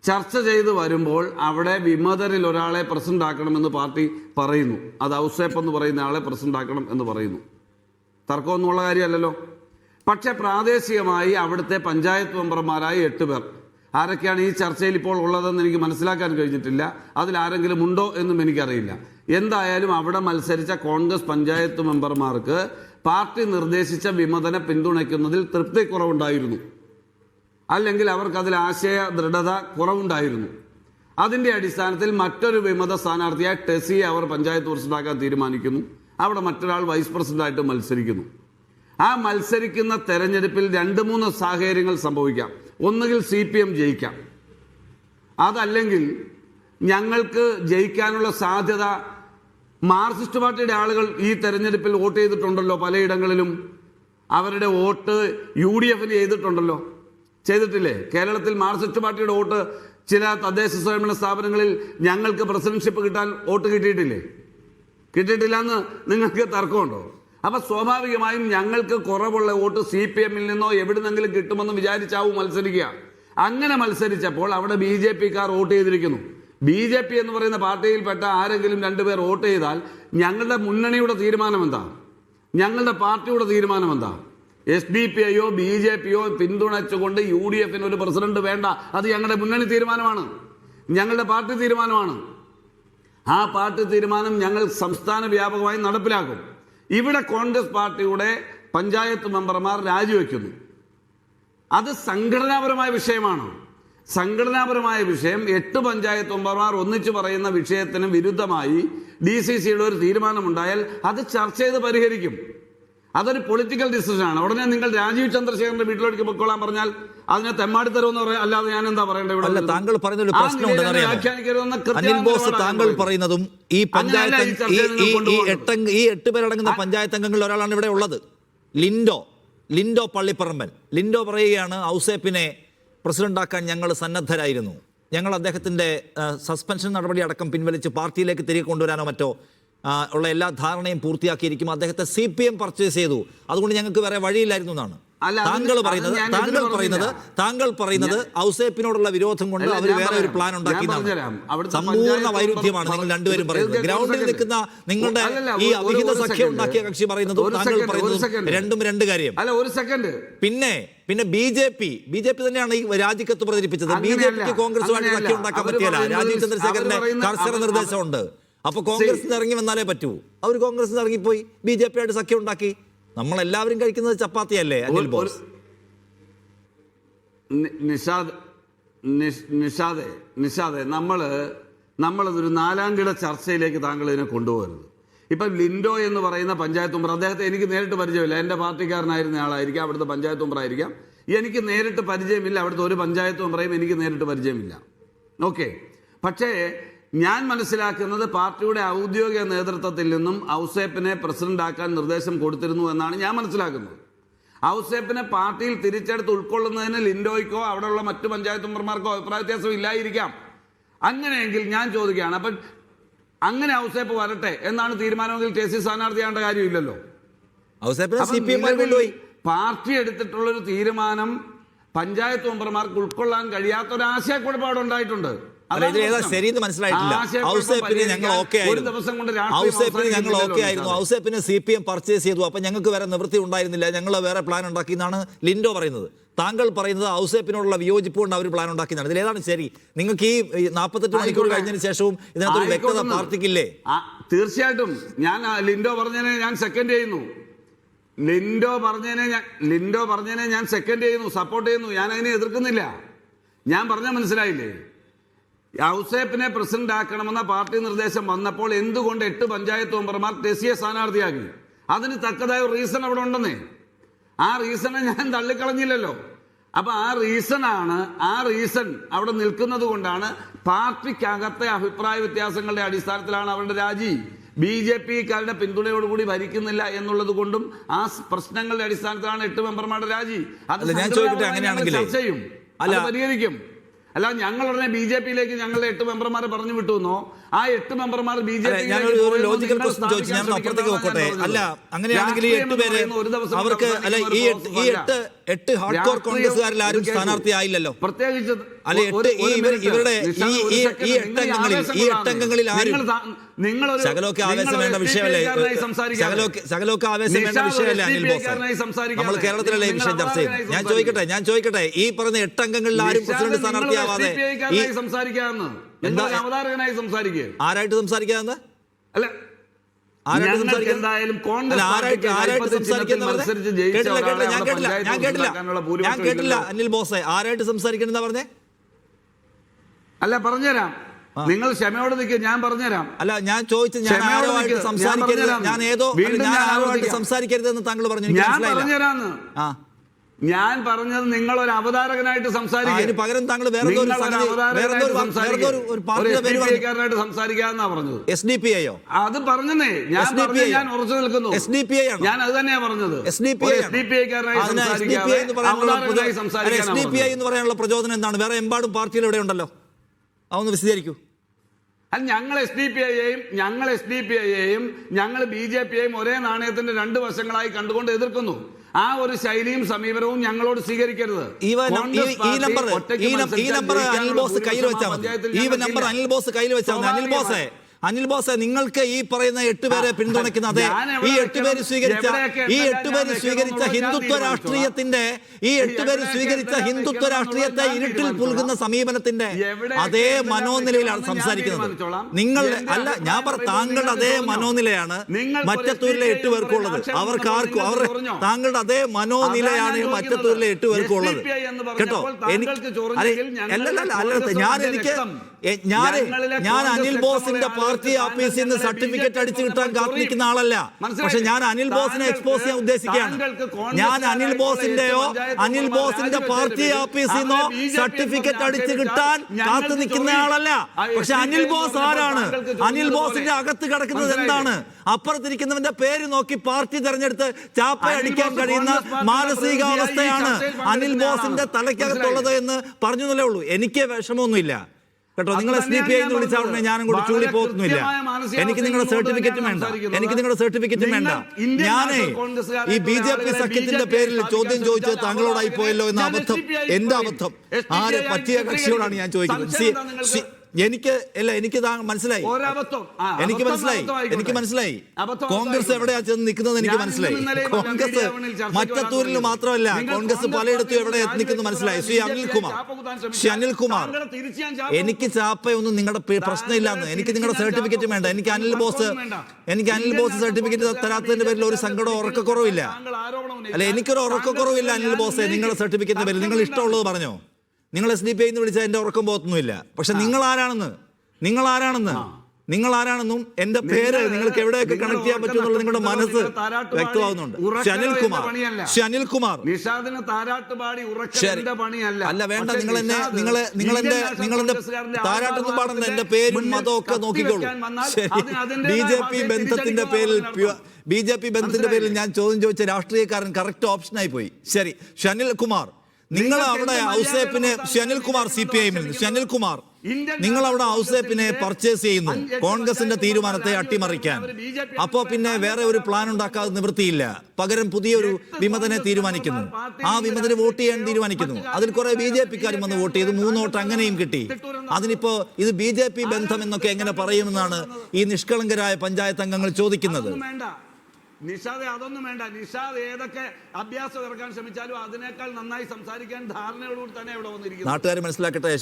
ചർച്ച ചെയ്ത് വരുമ്പോൾ അവിടെ വിമതരിൽ ഒരാളെ പ്രസിഡന്റ് ആക്കണമെന്ന് പാർട്ടി പറയുന്നു. അത് ഔസേപ്പ് എന്ന് പറയുന്ന ആളെ പ്രസിഡന്റ് ആക്കണം എന്ന് പറയുന്നു. തർക്കമൊന്നുമുള്ള കാര്യമല്ലല്ലോ. പക്ഷെ പ്രാദേശികമായി അവിടുത്തെ പഞ്ചായത്ത് മെമ്പർമാരായ 8 പേർ, ആരൊക്കെയാണ് ഈ ചർച്ചയിൽ ഇപ്പോൾ ഉള്ളതെന്ന് എനിക്ക് മനസ്സിലാക്കാൻ കഴിഞ്ഞിട്ടില്ല. അതിലാരെങ്കിലും ഉണ്ടോ എന്നും എനിക്കറിയില്ല. എന്തായാലും അവിടെ മത്സരിച്ച കോൺഗ്രസ് പഞ്ചായത്ത് മെമ്പർമാർക്ക് പാർട്ടി നിർദ്ദേശിച്ച വിമതനെ പിന്തുണയ്ക്കുന്നതിൽ തൃപ്തിക്കുറവുണ്ടായിരുന്നു, അല്ലെങ്കിൽ അവർക്കതിൽ ആശയ ദൃഢത കുറവുണ്ടായിരുന്നു. അതിൻ്റെ അടിസ്ഥാനത്തിൽ മറ്റൊരു വിമത സ്ഥാനാർത്ഥിയായ ടെസിയെ അവർ പഞ്ചായത്ത് പ്രസിഡന്റാക്കാൻ തീരുമാനിക്കുന്നു. അവിടെ മറ്റൊരാൾ വൈസ് പ്രസിഡന്റായിട്ട് മത്സരിക്കുന്നു. ആ മത്സരിക്കുന്ന തെരഞ്ഞെടുപ്പിൽ 2-3 സാഹചര്യങ്ങൾ സംഭവിക്കാം. ഒന്നുകിൽ CPM ജയിക്കാം, അതല്ലെങ്കിൽ ഞങ്ങൾക്ക് ജയിക്കാനുള്ള സാധ്യത മാർക്സിസ്റ്റ് പാർട്ടിയുടെ ആളുകൾ ഈ തെരഞ്ഞെടുപ്പിൽ വോട്ട് ചെയ്തിട്ടുണ്ടല്ലോ, പലയിടങ്ങളിലും അവരുടെ വോട്ട് UDF-ന് ചെയ്തിട്ടില്ലേ? കേരളത്തിൽ മാർക്സിസ്റ്റ് പാർട്ടിയുടെ വോട്ട് ചില തദ്ദേശ സ്വയംഭരണ സ്ഥാപനങ്ങളിൽ ഞങ്ങൾക്ക് പ്രസിഡന്റ്ഷിപ്പ് കിട്ടാൻ വോട്ട് കിട്ടിയിട്ടില്ല എന്ന് നിങ്ങൾക്ക് തർക്കമുണ്ടോ? അപ്പൊ സ്വാഭാവികമായും ഞങ്ങൾക്ക് കുറവുള്ള വോട്ട് CPM-ൽ നിന്നോ എവിടുന്നെങ്കിലും കിട്ടുമെന്ന് വിചാരിച്ചാവും മത്സരിക്കുക. അങ്ങനെ മത്സരിച്ചപ്പോൾ അവിടെ BJP-ക്കാർ വോട്ട് ചെയ്തിരിക്കുന്നു. BJP എന്ന് പറയുന്ന പാർട്ടിയിൽപ്പെട്ട ആരെങ്കിലും 2 പേർ വോട്ട് ചെയ്താൽ ഞങ്ങളുടെ മുന്നണിയുടെ തീരുമാനം എന്താ? ഞങ്ങളുടെ പാർട്ടിയുടെ തീരുമാനം എന്താ? SDPയോ BJPയോ പിന്തുണച്ചുകൊണ്ട് UDF-ന് ഒരു പ്രസിഡന്റ് വേണ്ട. അത് ഞങ്ങളുടെ മുന്നണി തീരുമാനമാണ്, ഞങ്ങളുടെ പാർട്ടി തീരുമാനമാണ്. ആ പാർട്ടി തീരുമാനം ഞങ്ങൾ സംസ്ഥാന വ്യാപകമായി നടപ്പിലാക്കും. ഇവിടെ കോൺഗ്രസ് പാർട്ടിയുടെ പഞ്ചായത്ത് മെമ്പർമാർ രാജിവെക്കുന്നു. അത് സംഘടനാപരമായ വിഷയമാണ്. സംഘടനാപരമായ വിഷയം 8 പഞ്ചായത്ത് മെമ്പർമാർ ഒന്നിച്ചു പറയുന്ന വിഷയത്തിന് വിരുദ്ധമായി DCCയുടെ ഒരു തീരുമാനമുണ്ടായാൽ അത് ചർച്ച ചെയ്ത് പരിഹരിക്കും. അതൊരു പൊളിറ്റിക്കൽ ഡിസിഷനാണ്. ഉടനെ നിങ്ങൾ രാജീവ് ചന്ദ്രശേഖരന്റെ വീട്ടിലേക്ക് പൊക്കോളാൻ പറഞ്ഞാൽ അതിനെ തെമ്മാടിത്തരമെന്ന് പറയാം. അല്ലാതെ ഞാൻ എന്താ പറയേണ്ടത്? അല്ല, താങ്കൾ പറയുന്ന ഒരു പ്രശ്നം അനിൽ ബോസ്, താങ്കൾ പറയുന്നതും ഈ പഞ്ചായത്ത് ഈ 8 പേരടങ്ങുന്ന പഞ്ചായത്ത് അംഗങ്ങളിൽ ഒരാളാണ് ഇവിടെ ഉള്ളത്, ലിൻഡോ പള്ളിപ്പറമ്പൻ. ലിൻഡോ പറയുകയാണ്, ഔസേപ്പിനെ പ്രസിഡന്റാക്കാൻ ഞങ്ങൾ സന്നദ്ധരായിരുന്നു. ഞങ്ങൾ അദ്ദേഹത്തിന്റെ സസ്പെൻഷൻ നടപടി അടക്കം പിൻവലിച്ച് പാർട്ടിയിലേക്ക് തിരികെ കൊണ്ടുവരാനോ മറ്റോ ഉള്ള എല്ലാ ധാരണയും പൂർത്തിയാക്കിയിരിക്കും. അദ്ദേഹത്തെ CPM പർച്ചേസ് ചെയ്തു, അതുകൊണ്ട് ഞങ്ങൾക്ക് വേറെ വഴിയില്ലായിരുന്നു എന്നാണ് താങ്കൾ പറയുന്നത്. ഔസേപ്പിനോടുള്ള വിരോധം കൊണ്ട് അവർ വേറെ ഒരു പ്ലാൻ ഉണ്ടാക്കി. സമ്പൂർണ്ണ വൈരുദ്ധ്യമാണ് നിങ്ങൾ രണ്ടുപേരും പറയുന്നത്. ഗ്രൗണ്ടിൽ നിൽക്കുന്ന നിങ്ങളുടെ ഈ അവിഹിത സഖ്യം ഉണ്ടാക്കിയ കക്ഷി പറയുന്നതും താങ്കൾ പറയുന്നതും രണ്ടും രണ്ട് കാര്യം. പിന്നെ BJP തന്നെയാണ് ഈ രാജിക്കത്ത് പ്രചരിപ്പിച്ചത്. BJPക്ക് കോൺഗ്രസുമായിട്ട് സഖ്യം ഉണ്ടാക്കാൻ പറ്റിയല്ല. രാജീവ് ചന്ദ്രശേഖരന്റെ കർശന നിർദ്ദേശമുണ്ട്. അപ്പൊ കോൺഗ്രസിന് ഇറങ്ങി വന്നാലേ പറ്റൂ. അവർ കോൺഗ്രസിന് ഇറങ്ങിപ്പോയി BJP ആയിട്ട് സഖ്യം ഉണ്ടാക്കി. നമ്മളെല്ലാവരും കഴിക്കുന്നത് ചപ്പാത്തിയല്ലേ അനിൽ ബോസ്? നിഷാദെ നമ്മളതൊരു 4ാം കിട ചർച്ചയിലേക്ക് താങ്കൾ ഇതിനെ കൊണ്ടുപോകരുത്. ഇപ്പം ലിൻഡോ എന്ന് പറയുന്ന പഞ്ചായത്ത് മെമ്പർ, അദ്ദേഹത്തെ എനിക്ക് നേരിട്ട് പരിചയമില്ല. എൻ്റെ പാർട്ടിക്കാരനായിരുന്ന ആളായിരിക്കാം, അവിടുത്തെ പഞ്ചായത്ത് മെമ്പറായിരിക്കാം. എനിക്ക് നേരിട്ട് പരിചയമില്ല. അവിടുത്തെ ഒരു പഞ്ചായത്ത് മെമ്പറേയും എനിക്ക് നേരിട്ട് പരിചയമില്ല. ഓക്കെ. പക്ഷേ ഞാൻ മനസ്സിലാക്കുന്നത് പാർട്ടിയുടെ ഔദ്യോഗിക നേതൃത്വത്തിൽ നിന്നും ഔസേപ്പിനെ പ്രസിഡന്റാക്കാൻ നിർദ്ദേശം കൊടുത്തിരുന്നു എന്നാണ് ഞാൻ മനസ്സിലാക്കുന്നത്. ഔസേപ്പിനെ പാർട്ടിയിൽ തിരിച്ചെടുത്ത് ഉൾക്കൊള്ളുന്നതിന് ലിൻഡോയ്ക്കോ അവിടെയുള്ള മറ്റു പഞ്ചായത്ത് മെമ്പർമാർക്കോ അഭിപ്രായ വ്യത്യാസം ഇല്ലായിരിക്കാം. അങ്ങനെയെങ്കിൽ ഞാൻ ചോദിക്കുകയാണ്, അപ്പം അങ്ങനെ ഔസേപ്പ് വരട്ടെ എന്നാണ് തീരുമാനമെങ്കിൽ TC സ്ഥാനാർത്ഥിയാകേണ്ട കാര്യമില്ലല്ലോ. പാർട്ടി എടുത്തിട്ടുള്ളൊരു തീരുമാനം പഞ്ചായത്ത് മെമ്പർമാർക്ക് ഉൾക്കൊള്ളാൻ കഴിയാത്ത ഒരു ആശയക്കുഴപ്പാട് ഉണ്ടായിട്ടുണ്ട്. ശരിയെന്ന് മനസ്സിലായിട്ടില്ല. ഔസേപ്പിന് ഞങ്ങൾ ഓക്കെ ആയിരുന്നു. ഔസേപ്പിന് CPM പർച്ചേസ് ചെയ്തു. അപ്പൊ ഞങ്ങൾക്ക് വേറെ നിവൃത്തി ഉണ്ടായിരുന്നില്ല, ഞങ്ങൾ വേറെ പ്ലാൻ ഉണ്ടാക്കി എന്നാണ് ലിൻഡോ പറയുന്നത്. താങ്കൾ പറയുന്നത് ഔസേപ്പിനോടുള്ള വിയോജിപ്പ് കൊണ്ട് അവർ പ്ലാൻ ഉണ്ടാക്കിയതാണ്. ഇതിലേതാണ് ശരി? നിങ്ങൾക്ക് ഈ 48 മണിക്കൂർ കഴിഞ്ഞതിന് ശേഷവും ഇതിനകത്തൊരു വ്യക്തത പാർട്ടിക്കില്ലേ? തീർച്ചയായിട്ടും ഞാൻ ലിൻഡോ പറഞ്ഞതിനെ ഞാൻ സെക്കൻഡ് ചെയ്യുന്നു. ലിൻഡോ പറഞ്ഞതിനെ ഞാൻ സെക്കൻഡ് ചെയ്യുന്നു, സപ്പോർട്ട് ചെയ്യുന്നു. ഞാൻ അതിനെ എതിർക്കുന്നില്ല. ഞാൻ പറഞ്ഞാൽ മനസ്സിലായില്ലേ? ഔസേപ്പിനെ പ്രസിഡന്റ് ആക്കണമെന്ന പാർട്ടി നിർദ്ദേശം വന്നപ്പോൾ എന്തുകൊണ്ട് 8 പഞ്ചായത്ത് മെമ്പർമാർ TCയെ സ്ഥാനാർത്ഥിയാക്കി? അതിന് തക്കതായ ഒരു റീസൺ അവിടെ ഉണ്ടെന്നേ. ആ റീസണെ ഞാൻ തള്ളിക്കളഞ്ഞില്ലല്ലോ. അപ്പൊ ആ റീസൺ അവിടെ നിൽക്കുന്നത് കൊണ്ടാണ് പാർട്ടിക്കകത്തെ അഭിപ്രായ വ്യത്യാസങ്ങളുടെ അടിസ്ഥാനത്തിലാണ് അവരുടെ രാജി. BJPക്കാരുടെ പിന്തുണയോടുകൂടി ഭരിക്കുന്നില്ല എന്നുള്ളത് കൊണ്ടും ആ പ്രശ്നങ്ങളുടെ അടിസ്ഥാനത്തിലാണ് 8 മെമ്പർമാരുടെ രാജി. അത് ചർച്ച ചെയ്യും, അത് പരിഹരിക്കും. അല്ല, ഞങ്ങൾ ഉടനെ BJPയിലേക്ക് ഞങ്ങളുടെ 8 മെമ്പർമാരെ പറഞ്ഞു വിട്ടുവെന്നോ? ആ 8 മെമ്പർമാർ അല്ല, അങ്ങനെയാണെങ്കിൽ ഈ 8 പേര് അവർക്ക് അല്ല ഈ 8 ഹാർഡ് കോർ കോൺഗ്രസ്സുകാരിൽ ആരും സ്ഥാനാർത്ഥിയായില്ലല്ലോ. പ്രത്യേകിച്ച് ഇവരുടെ ഈ 8 അംഗങ്ങളിൽ ആരും ശകലമൊക്കെ ആവേശം വേണ്ട വിഷയമല്ലേ? ശകലമൊക്കെ ആവേശം വേണ്ട വിഷയമല്ലേ അനിൽ ബോസ്? നമ്മൾ കേരളത്തിലല്ലേ ഈ വിഷയം ചർച്ച ചെയ്യുന്നത്? ഞാൻ ചോദിക്കട്ടെ, ഈ പറഞ്ഞ 8 അംഗങ്ങളിൽ ആരും പ്രസിഡന്റ് സ്ഥാനാർത്ഥിയാവാതെ ആരായിട്ട് സംസാരിക്കാന്ന്? അല്ല, ഞാൻ കേട്ടില്ല അനിൽ ബോസ്, ആരായിട്ട് സംസാരിക്കണെന്നാ പറഞ്ഞേ? അല്ല, പറഞ്ഞുതരാം. നിങ്ങൾ ക്ഷമയോടെ നിൽക്കുക, ഞാൻ പറഞ്ഞുതരാം. അല്ല, ഞാൻ ചോദിച്ചു, ഞാൻ ആരുമായിട്ട് സംസാരിക്കരുത്, ഞാൻ ആരുമായിട്ട് സംസാരിക്കരുതെന്ന് താങ്കൾ പറഞ്ഞു. ഞാൻ പറഞ്ഞുതരാന്ന്. ഞാൻ പറഞ്ഞത് നിങ്ങൾ ഒരു അവതാരകനായിട്ട് സംസാരിക്കും, പകരം താങ്കൾ വേറെ സംസാരിക്കാന്നാ പറഞ്ഞത്. SDPIയോ? അത് പറഞ്ഞേ, ഞാൻ ഉറച്ചു നിൽക്കുന്നു. SDPI ആണ്, ഞാൻ അത് തന്നെയാ പറഞ്ഞത്. SDPI എന്ന് പറയാനുള്ള പ്രചോദനം എന്താണ്? വേറെ എമ്പാടും പാർട്ടികൾ ഇവിടെ ഉണ്ടല്ലോ, അതൊന്ന് വിശദീകരിക്കൂ. ഞങ്ങൾ SDPIയെയും ഞങ്ങൾ BJPയെയും ഒരേ നാണയത്തിന്റെ 2 വശങ്ങളായി കണ്ടുകൊണ്ട് എതിർക്കുന്നു. ആ ഒരു ശൈലിയും സമീപനവും ഞങ്ങളോട് സ്വീകരിക്കരുത്. ഈ നമ്പർ അനിൽ ബോസ് കയ്യിൽ വെച്ചാൽ മതി. അനിൽ ബോസെ, അനിൽ ബോസ്, നിങ്ങൾക്ക് ഈ പറയുന്ന 8 പേരെ പിന്തുണയ്ക്കുന്ന അതെ ഈ 8 പേര് സ്വീകരിച്ച ഹിന്ദുത്വ രാഷ്ട്രീയത്തിന്റെ രാഷ്ട്രീയത്തെ ഇരുട്ടിൽ പുൽകുന്ന സമീപനത്തിന്റെ അതേ മനോനിലയിലാണ് സംസാരിക്കുന്നത്. നിങ്ങൾ അല്ല, ഞാൻ താങ്കളുടെ അതേ മനോനിലയാണ് മറ്റത്തൂരിലെ 8 പേർക്കുള്ളത്. താങ്കളുടെ അതേ മനോനിലയാണ് മറ്റത്തൂരിലെ 8 പേർക്കുള്ളത് കേട്ടോ. ഞാൻ അനിൽ ബോസിന്റെ പാർട്ടി ഓഫീസിൽ നിന്ന് സർട്ടിഫിക്കറ്റ് അടിച്ചു കിട്ടാൻ കാത്തിരിക്കുന്ന ആളല്ല. പക്ഷെ ഞാൻ അനിൽ ബോസിനെ എക്സ്പോസ് ചെയ്യാൻ ഉദ്ദേശിക്കുകയാണ്. ഞാൻ അനിൽ ബോസിന്റെ പാർട്ടി ഓഫീസിൽ നിന്നോ സർട്ടിഫിക്കറ്റ് അടിച്ചു കിട്ടാൻ കാത്തു നിൽക്കുന്ന ആളല്ല. പക്ഷെ അനിൽ ബോസ് ആരാണ്? അനിൽ ബോസിന്റെ അകത്ത് കിടക്കുന്നത് എന്താണ്? അപ്പുറത്തിരിക്കുന്നവന്റെ പേര് നോക്കി പാർട്ടി തെരഞ്ഞെടുത്ത് ചാപ്പ അടിക്കാൻ കഴിയുന്ന മാനസികാവസ്ഥയാണ് അനിൽ ബോസിന്റെ തലയ്ക്കകത്തുള്ളത് എന്ന് പറഞ്ഞതല്ലേ ഉള്ളൂ. എനിക്ക് വിഷമമൊന്നുമില്ല കേട്ടോ. നിങ്ങളെ SDPI എന്ന് വിളിച്ചാൽ ഞാനും കൂടി ചൂടി പോകുന്നില്ല. എനിക്ക് നിങ്ങളുടെ സർട്ടിഫിക്കറ്റും വേണ്ട. ഞാനേ ഈ BJP സഖ്യത്തിന്റെ പേരിൽ ചോദ്യം ചോദിച്ചത് താങ്കളോടായി പോയല്ലോ എന്ന അബദ്ധം, എന്റെ അബദ്ധം ആര് പറ്റിയ കക്ഷിയോടാണ് ഞാൻ ചോദിക്കുന്നത്. എനിക്ക് മനസ്സിലായി. കോൺഗ്രസ് എവിടെയാ ചെന്ന് നിൽക്കുന്നത് എനിക്ക് മനസ്സിലായി. കോൺഗ്രസ് മറ്റത്തൂരിൽ മാത്രമല്ല, കോൺഗ്രസ് പലയിടത്തും എവിടെ എത്തിക്കുന്നു മനസ്സിലായി. ശ്രീ അനിൽകുമാർ, എനിക്ക് ചാപ്പയൊന്നും നിങ്ങളുടെ പ്രശ്നമില്ലാന്ന്. എനിക്ക് നിങ്ങളുടെ സർട്ടിഫിക്കറ്റ് വേണ്ട. എനിക്ക് അനിൽ ബോസ് സർട്ടിഫിക്കറ്റ് തരാത്തതിന്റെ പേരിൽ ഒരു സങ്കടം ഉറക്കക്കുറവില്ല. അല്ല, എനിക്കൊരു ഉറക്കക്കുറവില്ല അനിൽ ബോസ്. നിങ്ങളുടെ സർട്ടിഫിക്കറ്റിന്റെ പേരിൽ നിങ്ങൾ ഇഷ്ടമുള്ളത് പറഞ്ഞോ. നിങ്ങൾ SDPI എന്ന് വിളിച്ചാൽ എന്റെ ഉറക്കം പോകത്തൊന്നുമില്ല. പക്ഷെ നിങ്ങൾ ആരാണെന്നും എന്റെ പേര് നിങ്ങൾക്ക് എവിടെയൊക്കെ കണക്ട് ചെയ്യാൻ പറ്റുമെന്നുള്ള നിങ്ങളുടെ മനസ്സ് വ്യക്തമാകുന്നുണ്ട്. അനിൽകുമാർ, അല്ല വേണ്ട, നിങ്ങളെന്റെ താരാട്ടൊന്നും പാടണ്ട. എന്റെ പേരും മതവും ഒക്കെ നോക്കിക്കോളൂ. ശരി, BJP ബന്ധത്തിന്റെ പേരിൽ ഞാൻ ചോദ്യം ചോദിച്ച രാഷ്ട്രീയക്കാരൻ കറക്റ്റ് ഓപ്ഷനായി പോയി. ശരി, അനിൽകുമാർ, നിങ്ങൾ അവിടെ ഔസേപ്പിനെ നിങ്ങൾ അവിടെ ഔസേപ്പിനെ പർച്ചേസ് ചെയ്യുന്നു കോൺഗ്രസിന്റെ തീരുമാനത്തെ അട്ടിമറിക്കാൻ. അപ്പോ പിന്നെ വേറെ ഒരു പ്ലാൻ ഉണ്ടാക്കാതെ നിവൃത്തിയില്ല. പകരം പുതിയൊരു വിമതനെ തീരുമാനിക്കുന്നു. ആ വിമതന് വോട്ട് ചെയ്യാൻ തീരുമാനിക്കുന്നു. അതിൽ കുറെ BJP-ക്കാരും വന്ന് വോട്ട് ചെയ്തു. 3 വോട്ട് അങ്ങനെയും കിട്ടി. അതിനിപ്പോ ഇത് BJP ബന്ധം എന്നൊക്കെ എങ്ങനെ പറയുമെന്നാണ് ഈ നിഷ്കളങ്കരായ പഞ്ചായത്ത് അംഗങ്ങൾ ചോദിക്കുന്നത്. നിഷാദ് അതൊന്നും വേണ്ട. നിഷാദ് ഏതൊക്കെ അഭ്യാസം ഇറക്കാൻ ശ്രമിച്ചാലും അതിനേക്കാൾ നന്നായി സംസാരിക്കാൻ ധാരണയോടുകൂടി തന്നെ ഇവിടെ വന്നിരിക്കുന്നു. നാട്ടുകാർ മനസ്സിലാക്കട്ടെ.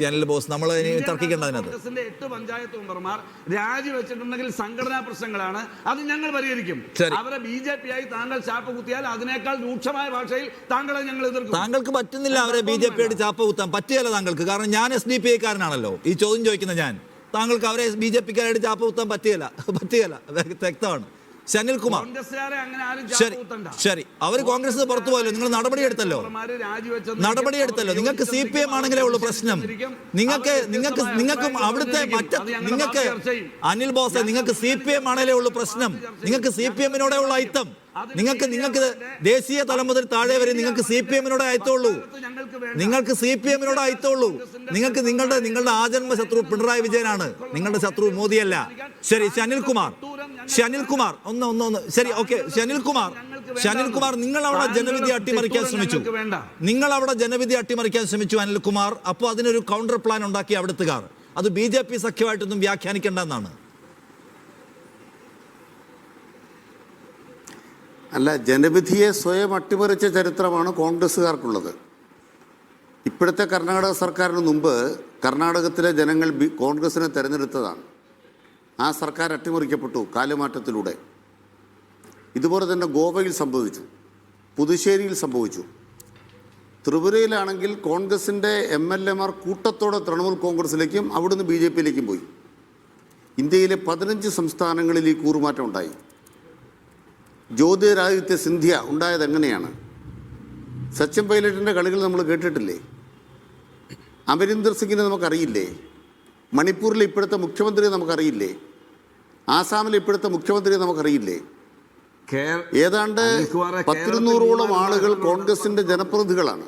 അനിൽ ബോസ്, നമ്മൾ തർക്കിക്കേണ്ട. കോൺഗ്രസിന്റെ 8 പഞ്ചായത്ത് മെമ്പർമാർ രാജിവെച്ചിട്ടുണ്ടെങ്കിൽ സംഘടനാ പ്രശ്നങ്ങളാണ്. അത് ഞങ്ങൾ പരിഹരിക്കും. അവരെ BJP ആയി താങ്കൾ ചാപ്പ കുത്തിയാൽ അതിനേക്കാൾ രൂക്ഷമായ ഭാഷയിൽ താങ്കളെ ഞങ്ങൾ എതിർക്കും. താങ്കൾക്ക് പറ്റുന്നില്ല അവരെ BJP ആയിട്ട് ചാപ്പ കുത്താൻ. പറ്റിയല്ല താങ്കൾക്ക്. കാരണം ഞാൻ SDPI-കാരനാണല്ലോ. ഈ ചോദ്യം ചോദിക്കുന്ന ഞാൻ. താങ്കൾക്ക് അവരെ BJP-ക്കാരായിട്ട് ചാപ്പ കുത്താൻ പറ്റിയല്ല. വ്യക്തമാണ്. അനിൽകുമാർ, ശരി, അവർ കോൺഗ്രസ് പുറത്തു പോയല്ലോ. നിങ്ങൾ നടപടിയെടുത്തല്ലോ. നിങ്ങൾക്ക് CPM ആണെങ്കിലേ ഉള്ളൂ പ്രശ്നം. നിങ്ങൾക്കും അവിടുത്തെ നിങ്ങൾക്ക് അനിൽ ബോസ്, നിങ്ങൾക്ക് CPM ആണെങ്കിലേ ഉള്ളൂ പ്രശ്നം. നിങ്ങൾക്ക് CPM-നോടെ ഉള്ള അയിത്തം. നിങ്ങൾക്ക് ദേശീയ തലം മുതൽ താഴെ വരെ നിങ്ങൾക്ക് CPM-നോടെ അയത്തുള്ളൂ. നിങ്ങൾക്ക് നിങ്ങളുടെ ആജന്മ ശത്രു പിണറായി വിജയനാണ്. നിങ്ങളുടെ ശത്രു മോദിയല്ല. ശരി, അനിൽകുമാർ, ഒന്ന് ശരി, ഓക്കെ. അനിൽകുമാർ, നിങ്ങൾ അവിടെ ജനവിധി അട്ടിമറിക്കാൻ ശ്രമിച്ചു. അനിൽകുമാർ, അപ്പോൾ അതിനൊരു കൗണ്ടർ പ്ലാൻ ഉണ്ടാക്കി അവിടുത്തുകാർ. അത് BJP സഖ്യമായിട്ടൊന്നും വ്യാഖ്യാനിക്കേണ്ടെന്നാണ്. അല്ല, ജനവിധിയെ സ്വയം അട്ടിമറിച്ച ചരിത്രമാണ് കോൺഗ്രസ്സുകാർക്കുള്ളത്. ഇപ്പോഴത്തെ കർണാടക സർക്കാരിന് മുമ്പ് കർണാടകത്തിലെ ജനങ്ങൾ കോൺഗ്രസിനെ തിരഞ്ഞെടുത്തതാണ്. ആ സർക്കാർ അട്ടിമറിക്കപ്പെട്ടു കാലുമാറ്റത്തിലൂടെ. ഇതുപോലെ തന്നെ ഗോവയിൽ സംഭവിച്ചു, പുതുശ്ശേരിയിൽ സംഭവിച്ചു. ത്രിപുരയിലാണെങ്കിൽ കോൺഗ്രസിൻ്റെ MLA-മാർ കൂട്ടത്തോടെ തൃണമൂൽ കോൺഗ്രസിലേക്കും അവിടുന്ന് BJP-യിലേക്കും പോയി. ഇന്ത്യയിലെ 15 സംസ്ഥാനങ്ങളിൽ ഈ കൂറുമാറ്റം ഉണ്ടായി. ജ്യോതിരാദിത്യ സിന്ധ്യ ഉണ്ടായത് എങ്ങനെയാണ്? സച്ചിൻ പൈലറ്റിൻ്റെ കളികൾ നമ്മൾ കേട്ടിട്ടില്ലേ? അമരീന്ദർ സിംഗിനെ നമുക്കറിയില്ലേ? മണിപ്പൂരിലെ ഇപ്പോഴത്തെ മുഖ്യമന്ത്രിയെ നമുക്കറിയില്ലേ? ആസാമിലെ ഇപ്പോഴത്തെ മുഖ്യമന്ത്രിയെ നമുക്കറിയില്ലേ? ഏതാണ്ട് 100-200ഓളം ആളുകൾ കോൺഗ്രസിൻ്റെ ജനപ്രതിനിധികളാണ്.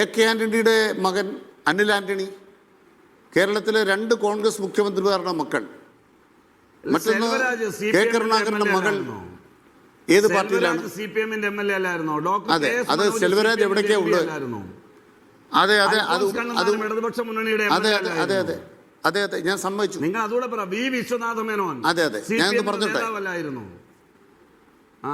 AK ആന്റണിയുടെ മകൻ അനിൽ ആന്റണി കേരളത്തിലെ 2 കോൺഗ്രസ് മുഖ്യമന്ത്രിമാരുടെ മക്കൾ. മറ്റൊന്ന് K കരുണാകരന്റെ മകൾ ഏത് പാർട്ടിയിലാണ്? CPM-ന്റെ MLA അല്ലായിരുന്നോ? അതെ, അത് സെൽവരാജ് എവിടേക്കാ ഉള്ളത്? അതെ അതെ അൽഫോൻസ് കണ്ണന്താനം ഇടതുപക്ഷ മുന്നണിയുടെ അതെ അതെ അതെ അതെ അതെ അതെ ഞാൻ സമ്മതിച്ചു. നിങ്ങൾ അതുകൂടെ പറ. വി വിശ്വനാഥ മേനോൻ അതെ അതെ ഞാൻ പറഞ്ഞോട്ടെ. നേതാവല്ലായിരുന്നു. ആ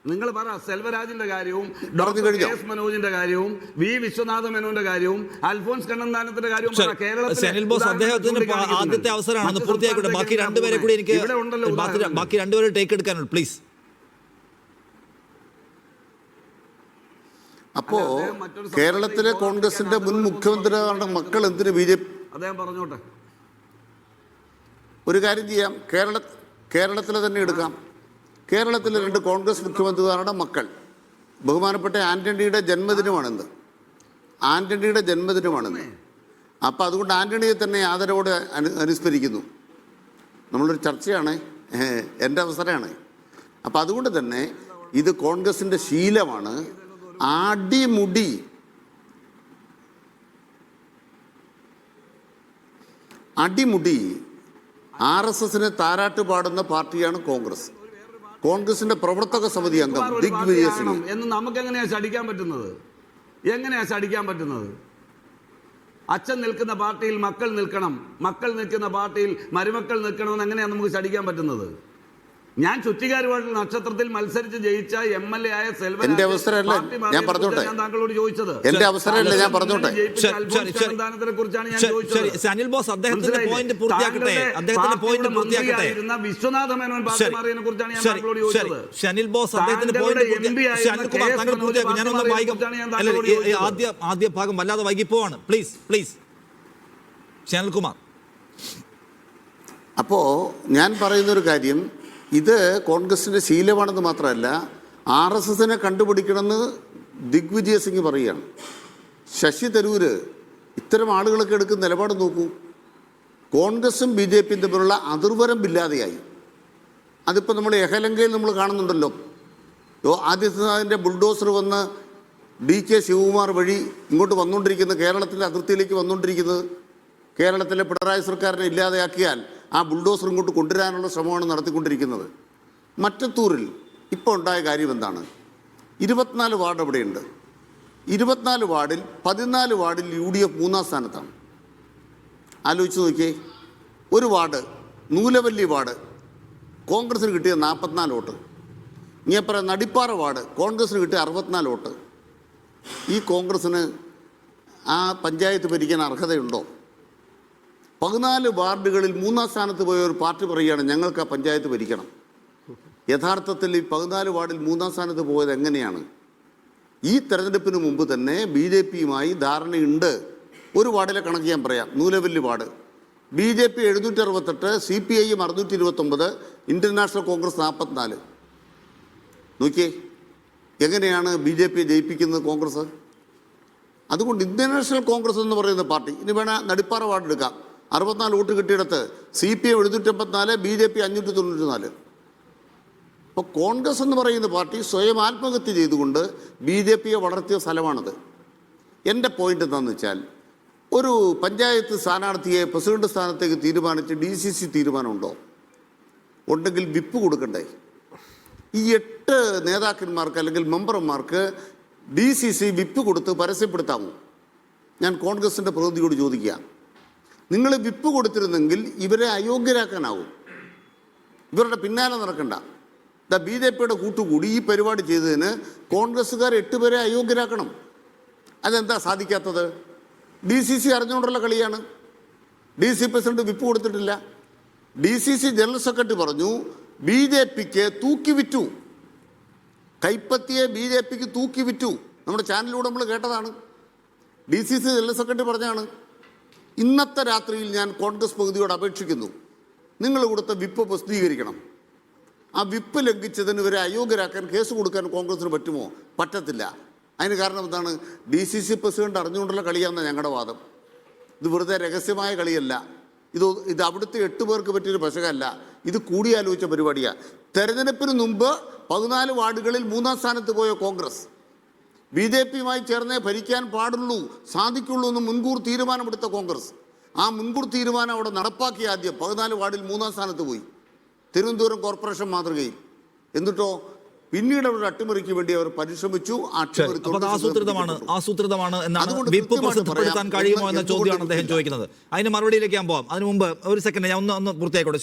നിങ്ങൾ പറ. സെൽവരാജിന്റെ കാര്യവും പറഞ്ഞു ഡോക്ടർ കഴിഞ്ഞോ? എസ് മനോജിന്റെ കാര്യവും വി വിശ്വനാഥ മേനോന്റെ കാര്യവും അൽഫോൻസ് കണ്ണന്താനത്തിന്റെ കാര്യവും പറ. സെനിൽ ബോസ് അദ്ദേഹത്തിന്റെ ആദ്യത്തെ അവസരമാണ്, പൂർത്തിയാക്കട്ടെ. ബാക്കി രണ്ടുപേരെ കൂടി എനിക്ക് ബാക്കി രണ്ടുപേരെ ടേക്ക് എടുക്കാനുള്ളൂ, പ്ലീസ്. അപ്പോ കേരളത്തിലെ കോൺഗ്രസിന്റെ മുൻ മുഖ്യമന്ത്രിയുടെ മക്കൾ എന്തിന് BJP? അദ്ദേഹം പറഞ്ഞോട്ടെ. ഒരു കാര്യം ചെയ്യാം, കേരളത്തിലെ തന്നെ എടുക്കാം. കേരളത്തിലെ 2 കോൺഗ്രസ് മുഖ്യമന്ത്രിമാരുടെ മക്കൾ, ബഹുമാനപ്പെട്ട ആന്റണിയുടെ ജന്മദിനമാണെന്ന്. ആന്റണിയുടെ ജന്മദിനമാണെന്ന്. അപ്പം അതുകൊണ്ട് ആന്റണിയെ തന്നെ ആദരവോടെ അനുസ്മരിക്കുന്നു. നമ്മളൊരു ചർച്ചയാണ്, എൻ്റെ അവസരമാണ്. അപ്പം അതുകൊണ്ട് തന്നെ ഇത് കോൺഗ്രസിൻ്റെ ശീലമാണ്. അടിമുടി RSSനെ താരാട്ട് പാടുന്ന പാർട്ടിയാണ് കോൺഗ്രസ്. കോൺഗ്രസിന്റെ പ്രവർത്തക സമിതി അംഗം ദിഗ്വിജയ് സിംഗ് എന്ന് നമുക്ക് എങ്ങനെയാ ശടിക്കാൻ പറ്റുന്നത്? എങ്ങനെയാ ശടിക്കാൻ പറ്റുന്നത്? അച്ഛൻ നിൽക്കുന്ന പാർട്ടിയിൽ മക്കൾ നിൽക്കണം, മക്കൾ നിൽക്കുന്ന പാർട്ടിയിൽ മരുമക്കൾ നിൽക്കണമെന്ന് എങ്ങനെയാണ് നമുക്ക് ശടിക്കാൻ പറ്റുന്നത്? ഞാൻ ചുറ്റിക്കാരുമായിട്ടുള്ള നക്ഷത്രത്തിൽ മത്സരിച്ച് ജയിച്ച MLA ആയ എന്റെ അവസരമല്ല ഞാൻ പറഞ്ഞോട്ടെ. താങ്കളോട് ചോദിച്ചത് എന്റെ അവസരമല്ല ഞാൻ പറഞ്ഞോട്ടെ. കുറിച്ചാണ് ഞാൻ ചോദിച്ചത്. സനിൽ ബോസ് അദ്ദേഹത്തിന്റെ പോയിന്റ് പൂർത്തിയാക്കട്ടെ. വിശ്വനാഥ മേനോൻ പാർട്ടി മാറിയതിനെ കുറിച്ചാണ് ഞാൻ താങ്കളോട് ചോദിച്ചത്. സനിൽ ബോസ് അദ്ദേഹത്തിന്റെ പോയിന്റ് ആദ്യ ഭാഗം വല്ലാതെ വൈകിപ്പോവാണ്. Please please Shanilkumar. അപ്പോൾ ഞാൻ പറയുന്നൊരു കാര്യം, ഇത് കോൺഗ്രസിൻ്റെ ശീലമാണെന്ന് മാത്രമല്ല, RSSനെ കണ്ടുപിടിക്കണമെന്ന് ദിഗ്വിജയ് സിംഗ് പറയുകയാണ്. ശശി തരൂര് ഇത്തരം ആളുകളൊക്കെ എടുക്കുന്ന നിലപാട് നോക്കൂ. കോൺഗ്രസും BJPയും തമ്മിലുള്ള അതിർവരമ്പില്ലാതെയായി. അതിപ്പോൾ നമ്മൾ യഹലങ്കയിൽ നമ്മൾ കാണുന്നുണ്ടല്ലോ. ആദിത്യനാഥിൻ്റെ ബുൾഡോസർ വന്ന് DK ശിവകുമാർ വഴി ഇങ്ങോട്ട് വന്നുകൊണ്ടിരിക്കുന്നത്, കേരളത്തിലെ അതിർത്തിയിലേക്ക് വന്നുകൊണ്ടിരിക്കുന്നത്. കേരളത്തിലെ പിണറായി സർക്കാരിനെ ഇല്ലാതെയാക്കിയാൽ ആ ബുൾഡോസർ ഇങ്ങോട്ട് കൊണ്ടുവരാനുള്ള ശ്രമമാണ് നടത്തിക്കൊണ്ടിരിക്കുന്നത്. മറ്റത്തൂരിൽ ഇപ്പോൾ ഉണ്ടായ കാര്യം എന്താണ്? 24 വാർഡ് അവിടെയുണ്ട്. 24 വാർഡിൽ 14 വാർഡിൽ UDF 3-ാം സ്ഥാനത്താണ്. ആലോചിച്ച് നോക്കിയേ. ഒരു വാർഡ്, നൂലവല്ലി വാർഡ്, കോൺഗ്രസിന് കിട്ടിയ 44 വോട്ട്. ഇങ്ങനെ പറയാം, നടിപ്പാറ വാർഡ് കോൺഗ്രസിന് കിട്ടിയ 64 വോട്ട്. ഈ കോൺഗ്രസിന് ആ പഞ്ചായത്ത് ഭരിക്കാൻ അർഹതയുണ്ടോ? 14 വാർഡുകളിൽ 3-ാം സ്ഥാനത്ത് പോയ ഒരു പാർട്ടി പറയുകയാണ് ഞങ്ങൾക്ക് ആ പഞ്ചായത്ത് ഭരിക്കണം. യഥാർത്ഥത്തിൽ ഈ 14 വാർഡിൽ 3-ാം സ്ഥാനത്ത് പോയത് എങ്ങനെയാണ്? ഈ തെരഞ്ഞെടുപ്പിന് മുമ്പ് തന്നെ BJPയുമായി ധാരണയുണ്ട്. ഒരു വാർഡിലെ കണക്ക് ഞാൻ പറയാം. Noolavalli ward BJP 768, CPIM 629, Indian National Congress 44. നോക്കിയേ എങ്ങനെയാണ് BJPയെ ജയിപ്പിക്കുന്നത് കോൺഗ്രസ്. അതുകൊണ്ട് ഇന്ത്യൻ നാഷണൽ കോൺഗ്രസ് എന്ന് പറയുന്ന പാർട്ടി, ഇനി വേണേൽ നടിപ്പാറ വാർഡ് എടുക്കാം. 64 വോട്ട് കിട്ടിയിടത്ത് CPI 784, BJP 594. അപ്പോൾ കോൺഗ്രസ് എന്ന് പറയുന്ന പാർട്ടി സ്വയം ആത്മഹത്യ ചെയ്തുകൊണ്ട് BJPയെ വളർത്തിയ സ്ഥലമാണത്. എൻ്റെ പോയിന്റ് എന്താണെന്ന് വെച്ചാൽ, ഒരു പഞ്ചായത്ത് സ്ഥാനാർത്ഥിയെ പ്രസിഡന്റ് സ്ഥാനത്തേക്ക് തീരുമാനിച്ച് DCC തീരുമാനമുണ്ടോ? ഉണ്ടെങ്കിൽ വിപ്പ് കൊടുക്കണ്ടേ? ഈ 8 നേതാക്കന്മാർക്ക് അല്ലെങ്കിൽ മെമ്പർമാർക്ക് DCC വിപ്പ് കൊടുത്ത് പരസ്യപ്പെടുത്താമോ? ഞാൻ കോൺഗ്രസിൻ്റെ പ്രതിനിധിയോട് ചോദിക്കുക. നിങ്ങൾ വിപ്പ് കൊടുത്തിരുന്നെങ്കിൽ ഇവരെ അയോഗ്യരാക്കാനാവും. ഇവരുടെ പിന്നാലെ നടക്കണ്ട. BJPയുടെ കൂട്ടുകൂടി ഈ പരിപാടി ചെയ്തതിന് കോൺഗ്രസ്സുകാർ 8 പേരെ അയോഗ്യരാക്കണം. അതെന്താ സാധിക്കാത്തത്? DCC അറിഞ്ഞുകൊണ്ടുള്ള കളിയാണ്. DC പ്രസിഡന്റ് വിപ്പ് കൊടുത്തിട്ടില്ല. DCC ജനറൽ സെക്രട്ടറി പറഞ്ഞു BJPക്ക് തൂക്കി വിറ്റു, കൈപ്പത്തിയെ BJPക്ക് തൂക്കി വിറ്റു. നമ്മുടെ ചാനലിലൂടെ നമ്മൾ കേട്ടതാണ്. DCC ജനറൽ സെക്രട്ടറി പറഞ്ഞാണ്. ഇന്നത്തെ രാത്രിയിൽ ഞാൻ കോൺഗ്രസ് പകുതിയോട് അപേക്ഷിക്കുന്നു, നിങ്ങൾ കൊടുത്ത വിപ്പ് പ്രസിദ്ധീകരിക്കണം. ആ വിപ്പ് ലംഘിച്ചതിന് ഇവരെ അയോഗ്യരാക്കാൻ കേസ് കൊടുക്കാൻ കോൺഗ്രസിന് പറ്റുമോ? പറ്റത്തില്ല. അതിന് കാരണം എന്താണ്? DCC പ്രസിഡന്റ് അറിഞ്ഞുകൊണ്ടുള്ള കളിയാണെന്ന് ഞങ്ങളുടെ വാദം. ഇത് വെറുതെ രഹസ്യമായ കളിയല്ല. ഇത് അവിടുത്തെ 8 പേർക്ക് പറ്റിയൊരു പശകല്ല. ഇത് കൂടിയാലോചിച്ച പരിപാടിയാണ്. തെരഞ്ഞെടുപ്പിന് മുമ്പ് 14 വാർഡുകളിൽ 3-ാം സ്ഥാനത്ത് പോയ കോൺഗ്രസ് BJPയുമായി ചേർന്നേ ഭരിക്കാൻ പാടുള്ളൂ, സാധിക്കുള്ളൂ എന്ന് മുൻകൂർ തീരുമാനമെടുത്ത കോൺഗ്രസ് ആ മുൻകൂർ തീരുമാനം അവിടെ നടപ്പാക്കി. ആദ്യം 14 വാർഡിൽ 3-ാം സ്ഥാനത്ത് പോയി, തിരുവനന്തപുരം കോർപ്പറേഷൻ മാതൃകയിൽ. എന്നിട്ടോ പിന്നീട് അവർ അട്ടിമറിക്ക് വേണ്ടി അവർ പരിശ്രമിച്ചു. അപ്പൊ അത് ആസൂത്രിതമാണ് എന്നാണ് വിപ്പ് പ്രസിദ്ധപ്പെടുത്താൻ കഴിയുമോ എന്ന ചോദ്യമാണ് അദ്ദേഹം ചോദിക്കുന്നത്. അതിന് മറുപടിയിലേക്ക് ഞാൻ പോവാം. അതിനു മുമ്പ് ഒരു സെക്കൻഡ് ഞാൻ ഒന്ന് പൂർത്തിയായിക്കോട്ടെ.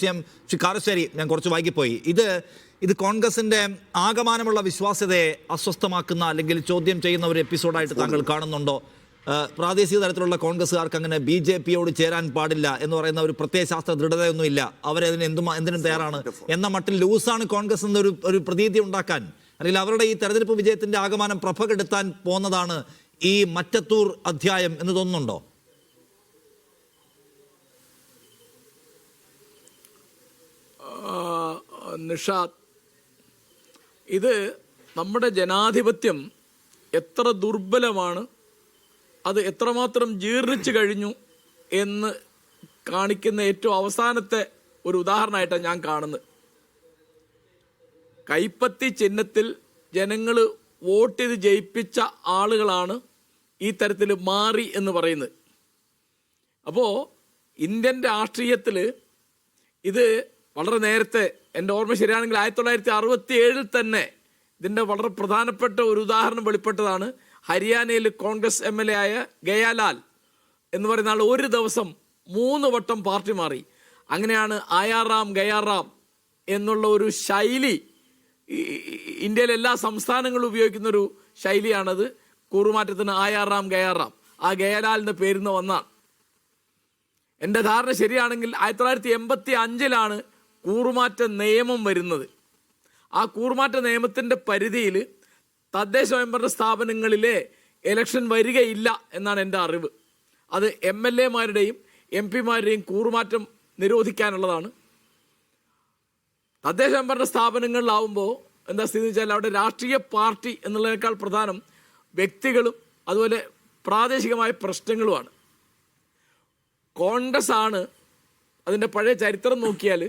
ശ്രീ കാരശ്ശേരി, ഞാൻ കുറച്ച് വൈകിപ്പോയി. ഇത് കോൺഗ്രസിന്റെ ആകമാനമുള്ള വിശ്വാസ്യതയെ അസ്വസ്ഥമാക്കുന്ന അല്ലെങ്കിൽ ചോദ്യം ചെയ്യുന്ന ഒരു എപ്പിസോഡായിട്ട് താങ്കൾ കാണുന്നുണ്ടോ? പ്രാദേശിക തലത്തിലുള്ള കോൺഗ്രസ്സുകാർക്ക് അങ്ങനെ BJP-യോട് ചേരാൻ പാടില്ല എന്ന് പറയുന്ന ഒരു പ്രത്യയശാസ്ത്ര ദൃഢതയൊന്നുമില്ല, അവരതിന് എന്തിനും തയ്യാറാണ് എന്ന മട്ടിൽ ലൂസാണ് കോൺഗ്രസ് എന്നൊരു പ്രതീതി ഉണ്ടാക്കാൻ, അല്ലെങ്കിൽ അവരുടെ ഈ തെരഞ്ഞെടുപ്പ് വിജയത്തിന്റെ ആകമാനം പ്രഭ കെടുത്താൻ പോകുന്നതാണ് ഈ മറ്റത്തൂർ അധ്യായം എന്ന് തോന്നുന്നുണ്ടോ? നിഷാദ്, ഇത് നമ്മുടെ ജനാധിപത്യം എത്ര ദുർബലമാണ്, അത് എത്രമാത്രം ജീർണിച്ചു കഴിഞ്ഞു എന്ന് കാണിക്കുന്ന ഏറ്റവും അവസാനത്തെ ഒരു ഉദാഹരണമായിട്ടാണ് ഞാൻ കാണുന്നത്. കൈപ്പത്തി ചിഹ്നത്തിൽ ജനങ്ങൾ വോട്ട് ചെയ്ത് ജയിപ്പിച്ച ആളുകളാണ് ഈ തരത്തിൽ മാറി എന്ന് പറയുന്നത്. അപ്പോൾ ഇന്ത്യൻ രാഷ്ട്രീയത്തിൽ ഇത് വളരെ നേരത്തെ, എൻ്റെ ഓർമ്മ ശരിയാണെങ്കിൽ 1967 തന്നെ ഇതിൻ്റെ വളരെ പ്രധാനപ്പെട്ട ഒരു ഉദാഹരണം വെളിപ്പെട്ടതാണ്. ഹരിയാനയിൽ കോൺഗ്രസ് MLA ആയ ഗയാലാൽ എന്ന് പറയുന്ന ആൾ ഒരു ദിവസം 3 വട്ടം പാർട്ടി മാറി. അങ്ങനെയാണ് ആയാറാം ഗയാറാം എന്നുള്ള ഒരു ശൈലി ഇന്ത്യയിലെ എല്ലാ സംസ്ഥാനങ്ങളും ഉപയോഗിക്കുന്നൊരു ശൈലിയാണത്. കൂറുമാറ്റത്തിന് ആയാറാം ഗയാറാം, ആ ഗയാലാലിൻ്റെ പേരിൽ നിന്ന് വന്നാണ്. എൻ്റെ ധാരണ ശരിയാണെങ്കിൽ 1985 കൂറുമാറ്റ നിയമം വരുന്നത്. ആ കൂറുമാറ്റ നിയമത്തിൻ്റെ പരിധിയിൽ തദ്ദേശ സ്വയംഭരണ സ്ഥാപനങ്ങളിലെ ഇലക്ഷൻ വരികയില്ല എന്നാണ് എൻ്റെ അറിവ്. അത് MLA-മാരുടെയും MP-മാരുടെയും കൂറുമാറ്റം നിരോധിക്കാനുള്ളതാണ്. തദ്ദേശ സ്വയംഭരണ സ്ഥാപനങ്ങളിലാവുമ്പോൾ എന്താ സ്ഥിതി വെച്ചാൽ അവിടെ രാഷ്ട്രീയ പാർട്ടി എന്നുള്ളതിനേക്കാൾ പ്രധാനം വ്യക്തികളും അതുപോലെ പ്രാദേശികമായ പ്രശ്നങ്ങളുമാണ്. കോൺഗ്രസ് ആണ് അതിൻ്റെ പഴയ ചരിത്രം നോക്കിയാൽ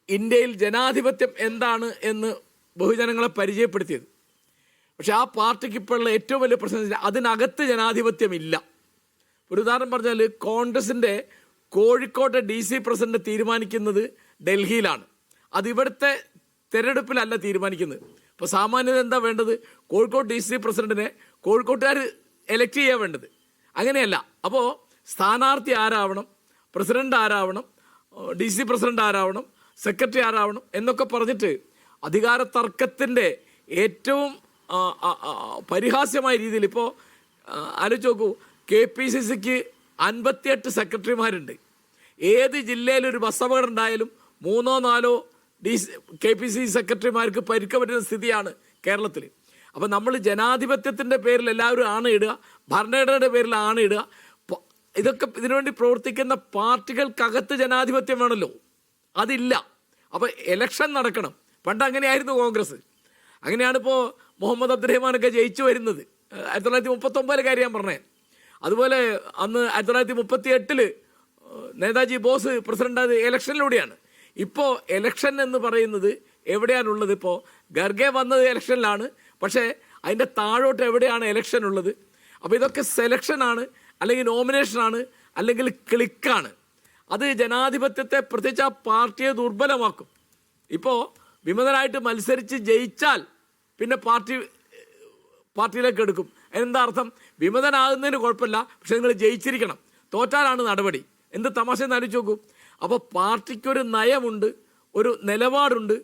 ഇന്ത്യയിൽ ജനാധിപത്യം എന്താണ് എന്ന് ബഹുജനങ്ങളെ പരിചയപ്പെടുത്തിയത്. പക്ഷെ ആ പാർട്ടിക്ക് ഇപ്പോഴുള്ള ഏറ്റവും വലിയ പ്രശ്നം അതിനകത്ത് ജനാധിപത്യമില്ല. ഒരു ഉദാഹരണം പറഞ്ഞാൽ, കോൺഗ്രസിൻ്റെ കോഴിക്കോട്ടെ DC പ്രസിഡന്റ് തീരുമാനിക്കുന്നത് ഡൽഹിയിലാണ്. അതിവിടുത്തെ തിരഞ്ഞെടുപ്പിലല്ല തീരുമാനിക്കുന്നത്. ഇപ്പോൾ സാമാന്യത എന്താ വേണ്ടത്? കോഴിക്കോട് DC പ്രസിഡന്റിനെ കോഴിക്കോട്ടുകാർ എലക്ട് ചെയ്യാൻ വേണ്ടത്. അങ്ങനെയല്ല. അപ്പോൾ സ്ഥാനാർത്ഥി ആരാവണം, പ്രസിഡന്റ് ആരാവണം, DC പ്രസിഡന്റ് ആരാവണം, സെക്രട്ടറി ആരാവണം എന്നൊക്കെ പറഞ്ഞിട്ട് അധികാര തർക്കത്തിൻ്റെ ഏറ്റവും പരിഹാസ്യമായ രീതിയിൽ ഇപ്പോൾ ആലോചിച്ച് നോക്കൂ. KPCCക്ക് 58 സെക്രട്ടറിമാരുണ്ട്. ഏത് ജില്ലയിലൊരു ബസ് അപകടം ഉണ്ടായാലും 3-4 KPCC സെക്രട്ടറിമാർക്ക് പരിക്ക് പറ്റുന്ന സ്ഥിതിയാണ് കേരളത്തിൽ. അപ്പം നമ്മൾ ജനാധിപത്യത്തിൻ്റെ പേരിൽ എല്ലാവരും ആണയിടുക, ഭരണഘടനയുടെ പേരിൽ ആണയിടുക. ഇതൊക്കെ ഇതിനുവേണ്ടി പ്രവർത്തിക്കുന്ന പാർട്ടികൾക്കകത്ത് ജനാധിപത്യം വേണമല്ലോ, അതില്ല. അപ്പോൾ ഇലക്ഷൻ നടക്കണം. പണ്ട് അങ്ങനെയായിരുന്നു കോൺഗ്രസ്. അങ്ങനെയാണിപ്പോൾ മുഹമ്മദ് അബ്ദുറഹ്മാനൊക്കെ ജയിച്ചു വരുന്നത്. 1939 കാര്യം ഞാൻ പറഞ്ഞേ. അതുപോലെ അന്ന് 1938 നേതാജി ബോസ് പ്രസിഡന്റ് ഇലക്ഷനിലൂടെയാണ്. ഇപ്പോൾ ഇലക്ഷൻ എന്ന് പറയുന്നത് എവിടെയാണുള്ളത്? ഇപ്പോൾ ഖർഗെ വന്നത് ഇലക്ഷനിലാണ്, പക്ഷേ അതിൻ്റെ താഴോട്ട് എവിടെയാണ് ഇലക്ഷൻ ഉള്ളത്? അപ്പോൾ ഇതൊക്കെ സെലക്ഷനാണ്, അല്ലെങ്കിൽ നോമിനേഷനാണ്, അല്ലെങ്കിൽ ക്ലിക്കാണ്. അത് ജനാധിപത്യത്തെ, പ്രത്യേകിച്ച് ആ പാർട്ടിയെ ദുർബലമാക്കും. ഇപ്പോൾ വിമതനായിട്ട് മത്സരിച്ച് ജയിച്ചാൽ പിന്നെ പാർട്ടിയിലേക്ക് എടുക്കും. എന്താ അർത്ഥം? വിമതനാകുന്നതിന് കുഴപ്പമില്ല, പക്ഷെ നിങ്ങൾ ജയിച്ചിരിക്കണം. തോറ്റാലാണ് നടപടി. എന്ത് തമാശ എന്ന് ആലോചിച്ച് നോക്കൂ. അപ്പോൾ പാർട്ടിക്കൊരു നയമുണ്ട്, ഒരു നിലപാടുണ്ട്.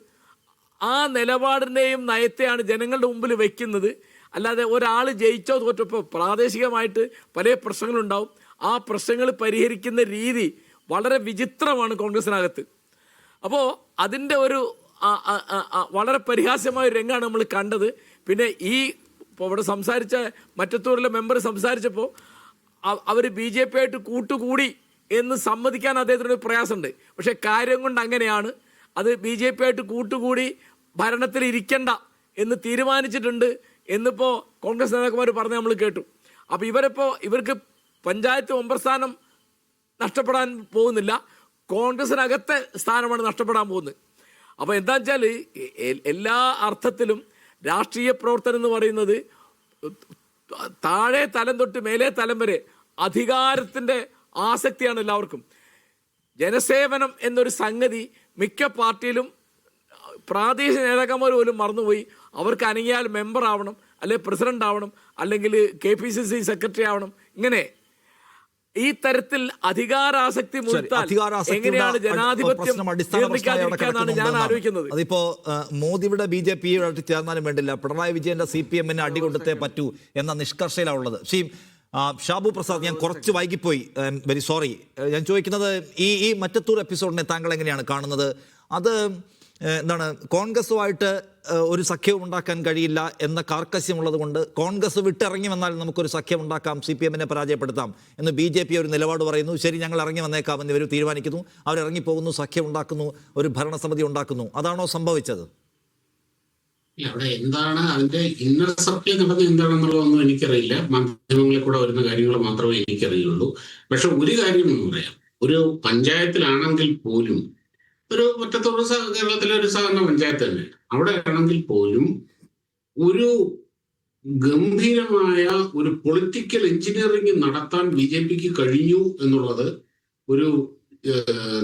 ആ നിലപാടിനെയും നയത്തെയാണ് ജനങ്ങളുടെ മുമ്പിൽ വയ്ക്കുന്നത്. അല്ലാതെ ഒരാൾ ജയിച്ചോ തോറ്റപ്പോൾ പ്രാദേശികമായിട്ട് പല പ്രശ്നങ്ങളുണ്ടാവും. ആ പ്രശ്നങ്ങൾ പരിഹരിക്കുന്ന രീതി വളരെ വിചിത്രമാണ് കോൺഗ്രസിനകത്ത്. അപ്പോൾ അതിൻ്റെ ഒരു വളരെ പരിഹാസ്യമായ ഒരു രംഗമാണ് നമ്മൾ കണ്ടത്. പിന്നെ ഇപ്പോൾ ഇവിടെ സംസാരിച്ച മറ്റത്തൂരിലെ മെമ്പർ സംസാരിച്ചപ്പോൾ അവർ BJP ആയിട്ട് കൂട്ടുകൂടി എന്ന് സമ്മതിക്കാൻ അദ്ദേഹത്തിന് പ്രയാസമുണ്ട്. പക്ഷേ കാര്യം കൊണ്ട് അങ്ങനെയാണ്. അത് BJP ആയിട്ട് കൂട്ടുകൂടി ഭരണത്തിൽ ഇരിക്കണ്ട എന്ന് തീരുമാനിച്ചിട്ടുണ്ട് എന്നിപ്പോൾ കോൺഗ്രസ് നേതാക്കന്മാർ പറഞ്ഞ് നമ്മൾ കേട്ടു. അപ്പോൾ ഇവർക്ക് പഞ്ചായത്ത് മെമ്പർ സ്ഥാനം നഷ്ടപ്പെടാൻ പോകുന്നില്ല, കോൺഗ്രസിനകത്തെ സ്ഥാനമാണ് നഷ്ടപ്പെടാൻ പോകുന്നത്. അപ്പോൾ എന്താ വെച്ചാൽ എല്ലാ അർത്ഥത്തിലും രാഷ്ട്രീയ പ്രവർത്തനം എന്ന് പറയുന്നത് താഴെ തലം തൊട്ട് മേലെ തലം വരെ അധികാരത്തിൻ്റെ ആസക്തിയാണ് എല്ലാവർക്കും. ജനസേവനം എന്നൊരു സംഗതി മിക്ക പാർട്ടിയിലും പ്രാദേശിക നേതാക്കന്മാർ പോലും മറന്നുപോയി അവർക്ക് അനങ്ങിയാൽ മെമ്പർ ആവണം, അല്ലെങ്കിൽ പ്രസിഡന്റ് ആവണം, അല്ലെങ്കിൽ KPCC സെക്രട്ടറി ആവണം. ഇങ്ങനെ ഈ തരത്തിൽ അധികാരാസക്തി മുഴുത്താൽ എങ്ങനെയാണ് ജനാധിപത്യം നിയന്ത്രിക്കാതിരിക്കാന്നാണ് ഞാൻ ആലോചിക്കുന്നത്. അതിപ്പോ മോദിയുടെ BJP ചേർന്നാലും വേണ്ടില്ല, പിണറായി വിജയന്റെ CPM-ന് അടികൊടുത്തേ പറ്റൂ എന്ന നിഷ്കർഷയിലാണ് ഉള്ളത്. ഷാബു പ്രസാദ്, ഞാൻ കുറച്ച് വൈകിപ്പോയി, വെരി സോറി. ഞാൻ ചോദിക്കുന്നത് ഈ മറ്റത്തൂർ എപ്പിസോഡിനെ താങ്കൾ എങ്ങനെയാണ് കാണുന്നത്? അത് എന്താണ്, കോൺഗ്രസുമായിട്ട് ഒരു സഖ്യം ഉണ്ടാക്കാൻ കഴിയില്ല എന്ന കാർക്കശ്യമുള്ളത് കൊണ്ട് കോൺഗ്രസ് വിട്ടിറങ്ങി വന്നാൽ നമുക്കൊരു സഖ്യം ഉണ്ടാക്കാം, CPM-നെ പരാജയപ്പെടുത്താം എന്ന് BJP ഒരു നിലപാട് പറയുന്നു. ശരി, ഞങ്ങൾ ഇറങ്ങി വന്നേക്കാം എന്ന് ഇവർ തീരുമാനിക്കുന്നു. അവരിറങ്ങിപ്പോകുന്നു, സഖ്യം ഉണ്ടാക്കുന്നു, ഒരു ഭരണസമിതി ഉണ്ടാക്കുന്നു. അതാണോ സംഭവിച്ചത്? അവിടെ എന്താണ് അതിന്റെ ഇന്നർ സർക്കിൾ നടന്നത് എന്താണെന്നുള്ളതൊന്നും എനിക്കറിയില്ല. മാധ്യമങ്ങളിൽ കൂടെ വരുന്ന കാര്യങ്ങൾ മാത്രമേ എനിക്കറിയുള്ളൂ. പക്ഷെ ഒരു കാര്യം എന്ന് പറയാം, ഒരു പഞ്ചായത്തിലാണെങ്കിൽ പോലും, ഒരു മറ്റത്തോട് കേരളത്തിലെ ഒരു സാധാരണ പഞ്ചായത്ത് തന്നെ, അവിടെ ആണെങ്കിൽ പോലും ഒരു ഗംഭീരമായ ഒരു പൊളിറ്റിക്കൽ എഞ്ചിനീയറിംഗ് നടത്താൻ BJPക്ക് കഴിഞ്ഞു എന്നുള്ളത് ഒരു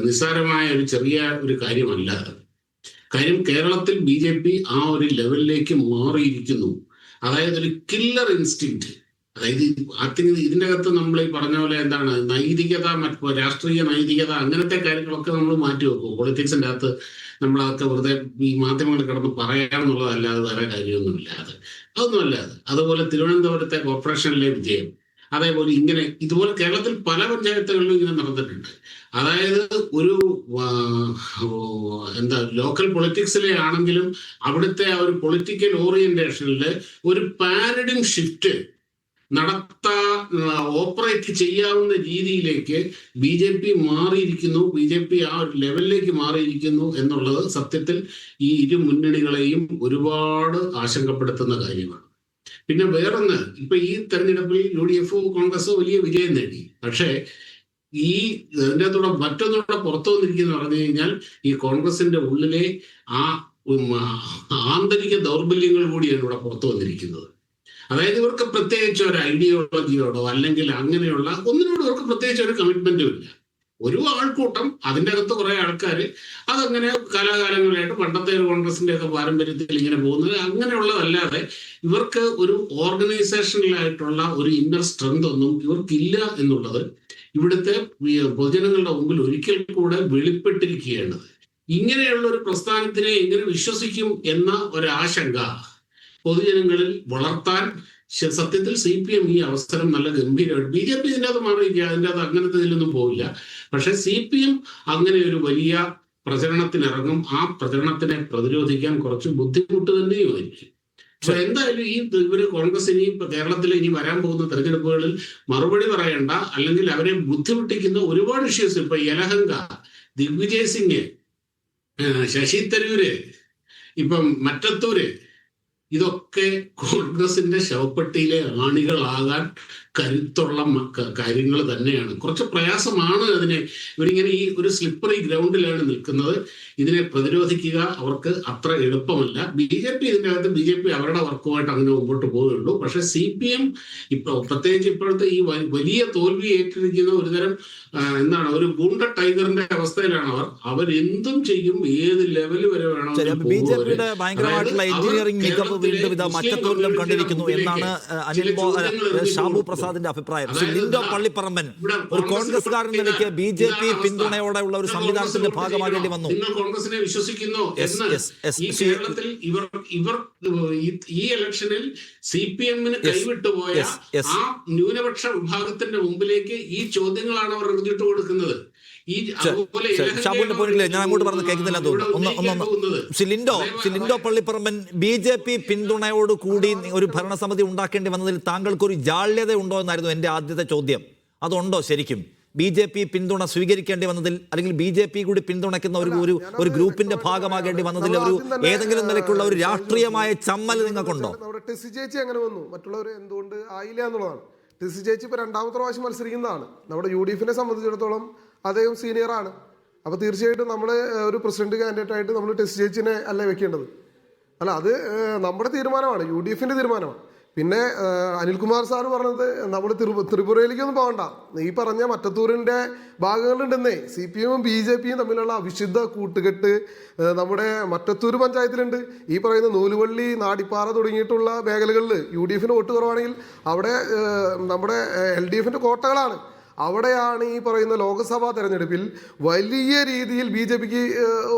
നിസ്സാരമായ ഒരു ചെറിയ ഒരു കാര്യമല്ല. കാര്യം കേരളത്തിൽ BJP ആ ഒരു ലെവലിലേക്ക് മാറിയിരിക്കുന്നു. അതായത് ഒരു കില്ലർ ഇൻസ്റ്റിങ്ക്റ്റ്, അതായത് ഇതിൻ്റെ അകത്ത് നമ്മൾ ഈ പറഞ്ഞ പോലെ എന്താണ് നൈതികത, രാഷ്ട്രീയ നൈതികത, അങ്ങനത്തെ കാര്യങ്ങളൊക്കെ നമ്മൾ മാറ്റി വെക്കും. പൊളിറ്റിക്സിൻ്റെ അകത്ത് നമ്മളതൊക്കെ വെറുതെ ഈ മാധ്യമങ്ങളിൽ കിടന്ന് പറയാമെന്നുള്ളതല്ലാതെ വേറെ കാര്യമൊന്നുമില്ലാതെ അതൊന്നുമല്ലാതെ. അതുപോലെ തിരുവനന്തപുരത്തെ കോർപ്പറേഷനിലെ വിജയം, അതേപോലെ ഇതുപോലെ കേരളത്തിൽ പല പഞ്ചായത്തുകളിലും ഇങ്ങനെ നടന്നിട്ടുണ്ട്. അതായത് ഒരു ലോക്കൽ പൊളിറ്റിക്സിലെ ആണെങ്കിലും അവിടുത്തെ ആ ഒരു പൊളിറ്റിക്കൽ ഓറിയന്റേഷനിൽ ഒരു പാരഡിം ഷിഫ്റ്റ് ഓപ്പറേറ്റ് ചെയ്യാവുന്ന രീതിയിലേക്ക് BJP മാറിയിരിക്കുന്നു. BJP ആ ഒരു ലെവലിലേക്ക് മാറിയിരിക്കുന്നു എന്നുള്ളത് സത്യത്തിൽ ഈ ഇരു മുന്നണികളെയും ഒരുപാട് ആശങ്കപ്പെടുത്തുന്ന കാര്യമാണ്. പിന്നെ വേറൊന്ന്, ഇപ്പൊ ഈ തെരഞ്ഞെടുപ്പിൽ UDF കോൺഗ്രസ് വലിയ വിജയം നേടി. പക്ഷേ ഇതിൻ്റെ അകത്തൂടെ മറ്റൊന്നുകൂടെ പുറത്തു വന്നിരിക്കുന്നു പറഞ്ഞു കഴിഞ്ഞാൽ ഈ കോൺഗ്രസിന്റെ ഉള്ളിലെ ആ ആന്തരിക ദൗർബല്യങ്ങൾ കൂടിയാണ് ഇവിടെ പുറത്തു വന്നിരിക്കുന്നത്. അതായത് ഇവർക്ക് പ്രത്യേകിച്ച് ഒരു ഐഡിയോളജിയോടോ അല്ലെങ്കിൽ അങ്ങനെയുള്ള ഒന്നിനോട് ഇവർക്ക് പ്രത്യേകിച്ച് ഒരു കമ്മിറ്റ്മെന്റും ഇല്ല. ഒരു ആൾക്കൂട്ടം, അതിൻ്റെ അകത്ത് കുറെ ആൾക്കാർ അതങ്ങനെ കാലാകാലങ്ങളായിട്ട് പണ്ടത്തെ ഒരു കോൺഗ്രസിന്റെ ഒക്കെ പാരമ്പര്യത്തിൽ ഇങ്ങനെ പോകുന്നത് അങ്ങനെയുള്ളതല്ലാതെ ഇവർക്ക് ഒരു ഓർഗനൈസേഷനിലായിട്ടുള്ള ഒരു ഇന്നർ സ്ട്രെങ്ത് ഒന്നും ഇവർക്കില്ല എന്നുള്ളത് ഇവിടുത്തെ പൊതുജനങ്ങളുടെ മുമ്പിൽ ഒരിക്കൽ കൂടെ വെളിപ്പെട്ടിരിക്കുകയാണ്. ഇങ്ങനെയുള്ള ഒരു പ്രസ്ഥാനത്തിനെ എങ്ങനെ വിശ്വസിക്കും എന്ന ഒരാശങ്ക പൊതുജനങ്ങളിൽ വളർത്താൻ സത്യത്തിൽ CPM ഈ അവസരം നല്ല ഗംഭീരമായിട്ട്, BJP ഇതിൻ്റെ അത് മാറിയിരിക്കുക, അതിൻ്റെ അത് അങ്ങനത്തെ ഇതിലൊന്നും പോവില്ല. പക്ഷെ CPM അങ്ങനെ ഒരു വലിയ പ്രചരണത്തിനിറങ്ങും. ആ പ്രചരണത്തിനെ പ്രതിരോധിക്കാൻ കുറച്ച് ബുദ്ധിമുട്ട് തന്നെയുമായിരിക്കും. പക്ഷെ എന്തായാലും ഇവര് കോൺഗ്രസ് ഇനി കേരളത്തിൽ ഇനി വരാൻ പോകുന്ന തെരഞ്ഞെടുപ്പുകളിൽ മറുപടി പറയേണ്ട, അല്ലെങ്കിൽ അവരെ ബുദ്ധിമുട്ടിക്കുന്ന ഒരുപാട് ഇഷ്യൂസ്, ഇപ്പൊ യലഹങ്ക, ദിഗ്വിജയ് സിംഗ്, ശശി തരൂര്, ഇപ്പം മറ്റത്തൂര്, ഇതൊക്കെ കോൺഗ്രസിന്റെ ശവപ്പെട്ടിയിലെ ആണികളാകാൻ കരുത്തുള്ള കാര്യങ്ങൾ തന്നെയാണ്. കുറച്ച് പ്രയാസമാണ് അതിനെ. ഇവരിങ്ങനെ ഈ ഒരു സ്ലിപ്പറി ഗ്രൗണ്ടിലാണ് നിൽക്കുന്നത്. ഇതിനെ പ്രതിരോധിക്കുക അവർക്ക് അത്ര എളുപ്പമല്ല. BJP ഇതിൻ്റെ അകത്ത് BJP അവരുടെ വർക്കുമായിട്ട് അങ്ങനെ മുമ്പോട്ട് പോവുകയുള്ളൂ. പക്ഷെ CPM പ്രത്യേകിച്ച് ഇപ്പോഴത്തെ ഈ വലിയ തോൽവി ഏറ്റിരിക്കുന്ന ഒരുതരം ഒരു ഗൂണ്ട ടൈഗറിന്റെ അവസ്ഥയിലാണ് അവരെന്തും ചെയ്യും, ഏത് ലെവൽ വരെ വേണം. BJPയുടെ ഭയങ്കരമായിട്ടുള്ള എഞ്ചിനീയറിംഗ് മികവ് വീണ്ടും ഇതാ മറ്റത്തോരിലും കണ്ടിരിക്കുന്നു എന്നാണ് ഷാബു പ്രസാദിന്റെ അഭിപ്രായം. ലിൻഡോ പള്ളിപ്പറമ്പൻ ഒരു കോൺഗ്രസ്സുകാരൻ നിലയ്ക്ക് BJP പിന്തുണയോടെ ഉള്ള ഒരു സംവിധാനത്തിന്റെ ഭാഗമാകേണ്ടി വന്നു. കോൺഗ്രസിനെ വിശ്വസിക്കുന്നു എന്ന് ഈ കേരളത്തിൽ ഇവർ ഈ ഇലക്ഷനിൽ CPM-ന് കൈവിട്ടുപോയ ആ ന്യൂനപക്ഷ വിഭാഗത്തിന്റെ മുമ്പിലേക്ക് ഈ ചോദ്യങ്ങളാണ് അവർ എറിഞ്ഞിട്ട് കൊടുക്കുന്നത്. ഷാബുവിന്റെ പോയിന്റിൽ ഞാൻ അങ്ങോട്ട് പറഞ്ഞ് കേൾക്കുന്നില്ല തോന്നുന്നു. ലിൻഡോ പള്ളിപ്പറമ്പൻ, BJP പിന്തുണയോട് കൂടി ഒരു ഭരണസമിതി ഉണ്ടാക്കേണ്ടി വന്നതിൽ താങ്കൾക്കൊരു ജാള്യത ഉണ്ടോ എന്നായിരുന്നു എന്റെ ആദ്യത്തെ ചോദ്യം. അതുണ്ടോ ശരിക്കും? BJP പിന്തുണ സ്വീകരിക്കേണ്ടി വന്നതിൽ, അല്ലെങ്കിൽ BJP കൂടി പിന്തുണയ്ക്കുന്ന ഒരു ഗ്രൂപ്പിന്റെ ഭാഗമാകേണ്ടി വന്നതിൽ ഒരു ഏതെങ്കിലും നിലയ്ക്കുള്ള ഒരു രാഷ്ട്രീയമായ ചമ്മൽ നിങ്ങൾക്കുണ്ടോ? നമ്മുടെ ടെസി ചേച്ചി അങ്ങനെ വന്നു, മറ്റുള്ളവർ എന്തുകൊണ്ട് ആയില്ല എന്നുള്ളതാണ്. ടെസി ചേച്ചി ഇപ്പൊ രണ്ടാമത്തെ പ്രാവശ്യം മത്സരിക്കുന്നതാണ്. നമ്മുടെ UDF-നെ സംബന്ധിച്ചിടത്തോളം അദ്ദേഹം സീനിയറാണ്. അപ്പോൾ തീർച്ചയായിട്ടും നമ്മൾ ഒരു പ്രസിഡന്റ് കാൻഡിഡേറ്റ് ആയിട്ട് നമ്മൾ ടെസി ചേച്ചിനെ അല്ല വെക്കേണ്ടത്. അല്ല, അത് നമ്മുടെ തീരുമാനമാണ്, UDF-ന്റെ തീരുമാനമാണ്. പിന്നെ അനിൽകുമാർ സാറ് പറഞ്ഞത് നമ്മൾ ത്രിപുരയിലേക്കൊന്നും പോകണ്ട, ഈ പറഞ്ഞ മറ്റത്തൂരിൻ്റെ ഭാഗങ്ങളുണ്ടെന്നേ. CPM-ഉം BJP-യും തമ്മിലുള്ള അവിശുദ്ധ കൂട്ടുകെട്ട് നമ്മുടെ മറ്റത്തൂർ പഞ്ചായത്തിലുണ്ട്. ഈ പറയുന്ന നൂലുവള്ളി, നാടിപ്പാറ തുടങ്ങിയിട്ടുള്ള മേഖലകളിൽ UDF-ന് വോട്ട് കുറവാണെങ്കിൽ അവിടെ നമ്മുടെ LDF-ന്റെ കോട്ടകളാണ്. അവിടെയാണ് ഈ പറയുന്ന ലോക്സഭാ തെരഞ്ഞെടുപ്പിൽ വലിയ രീതിയിൽ BJP-ക്ക്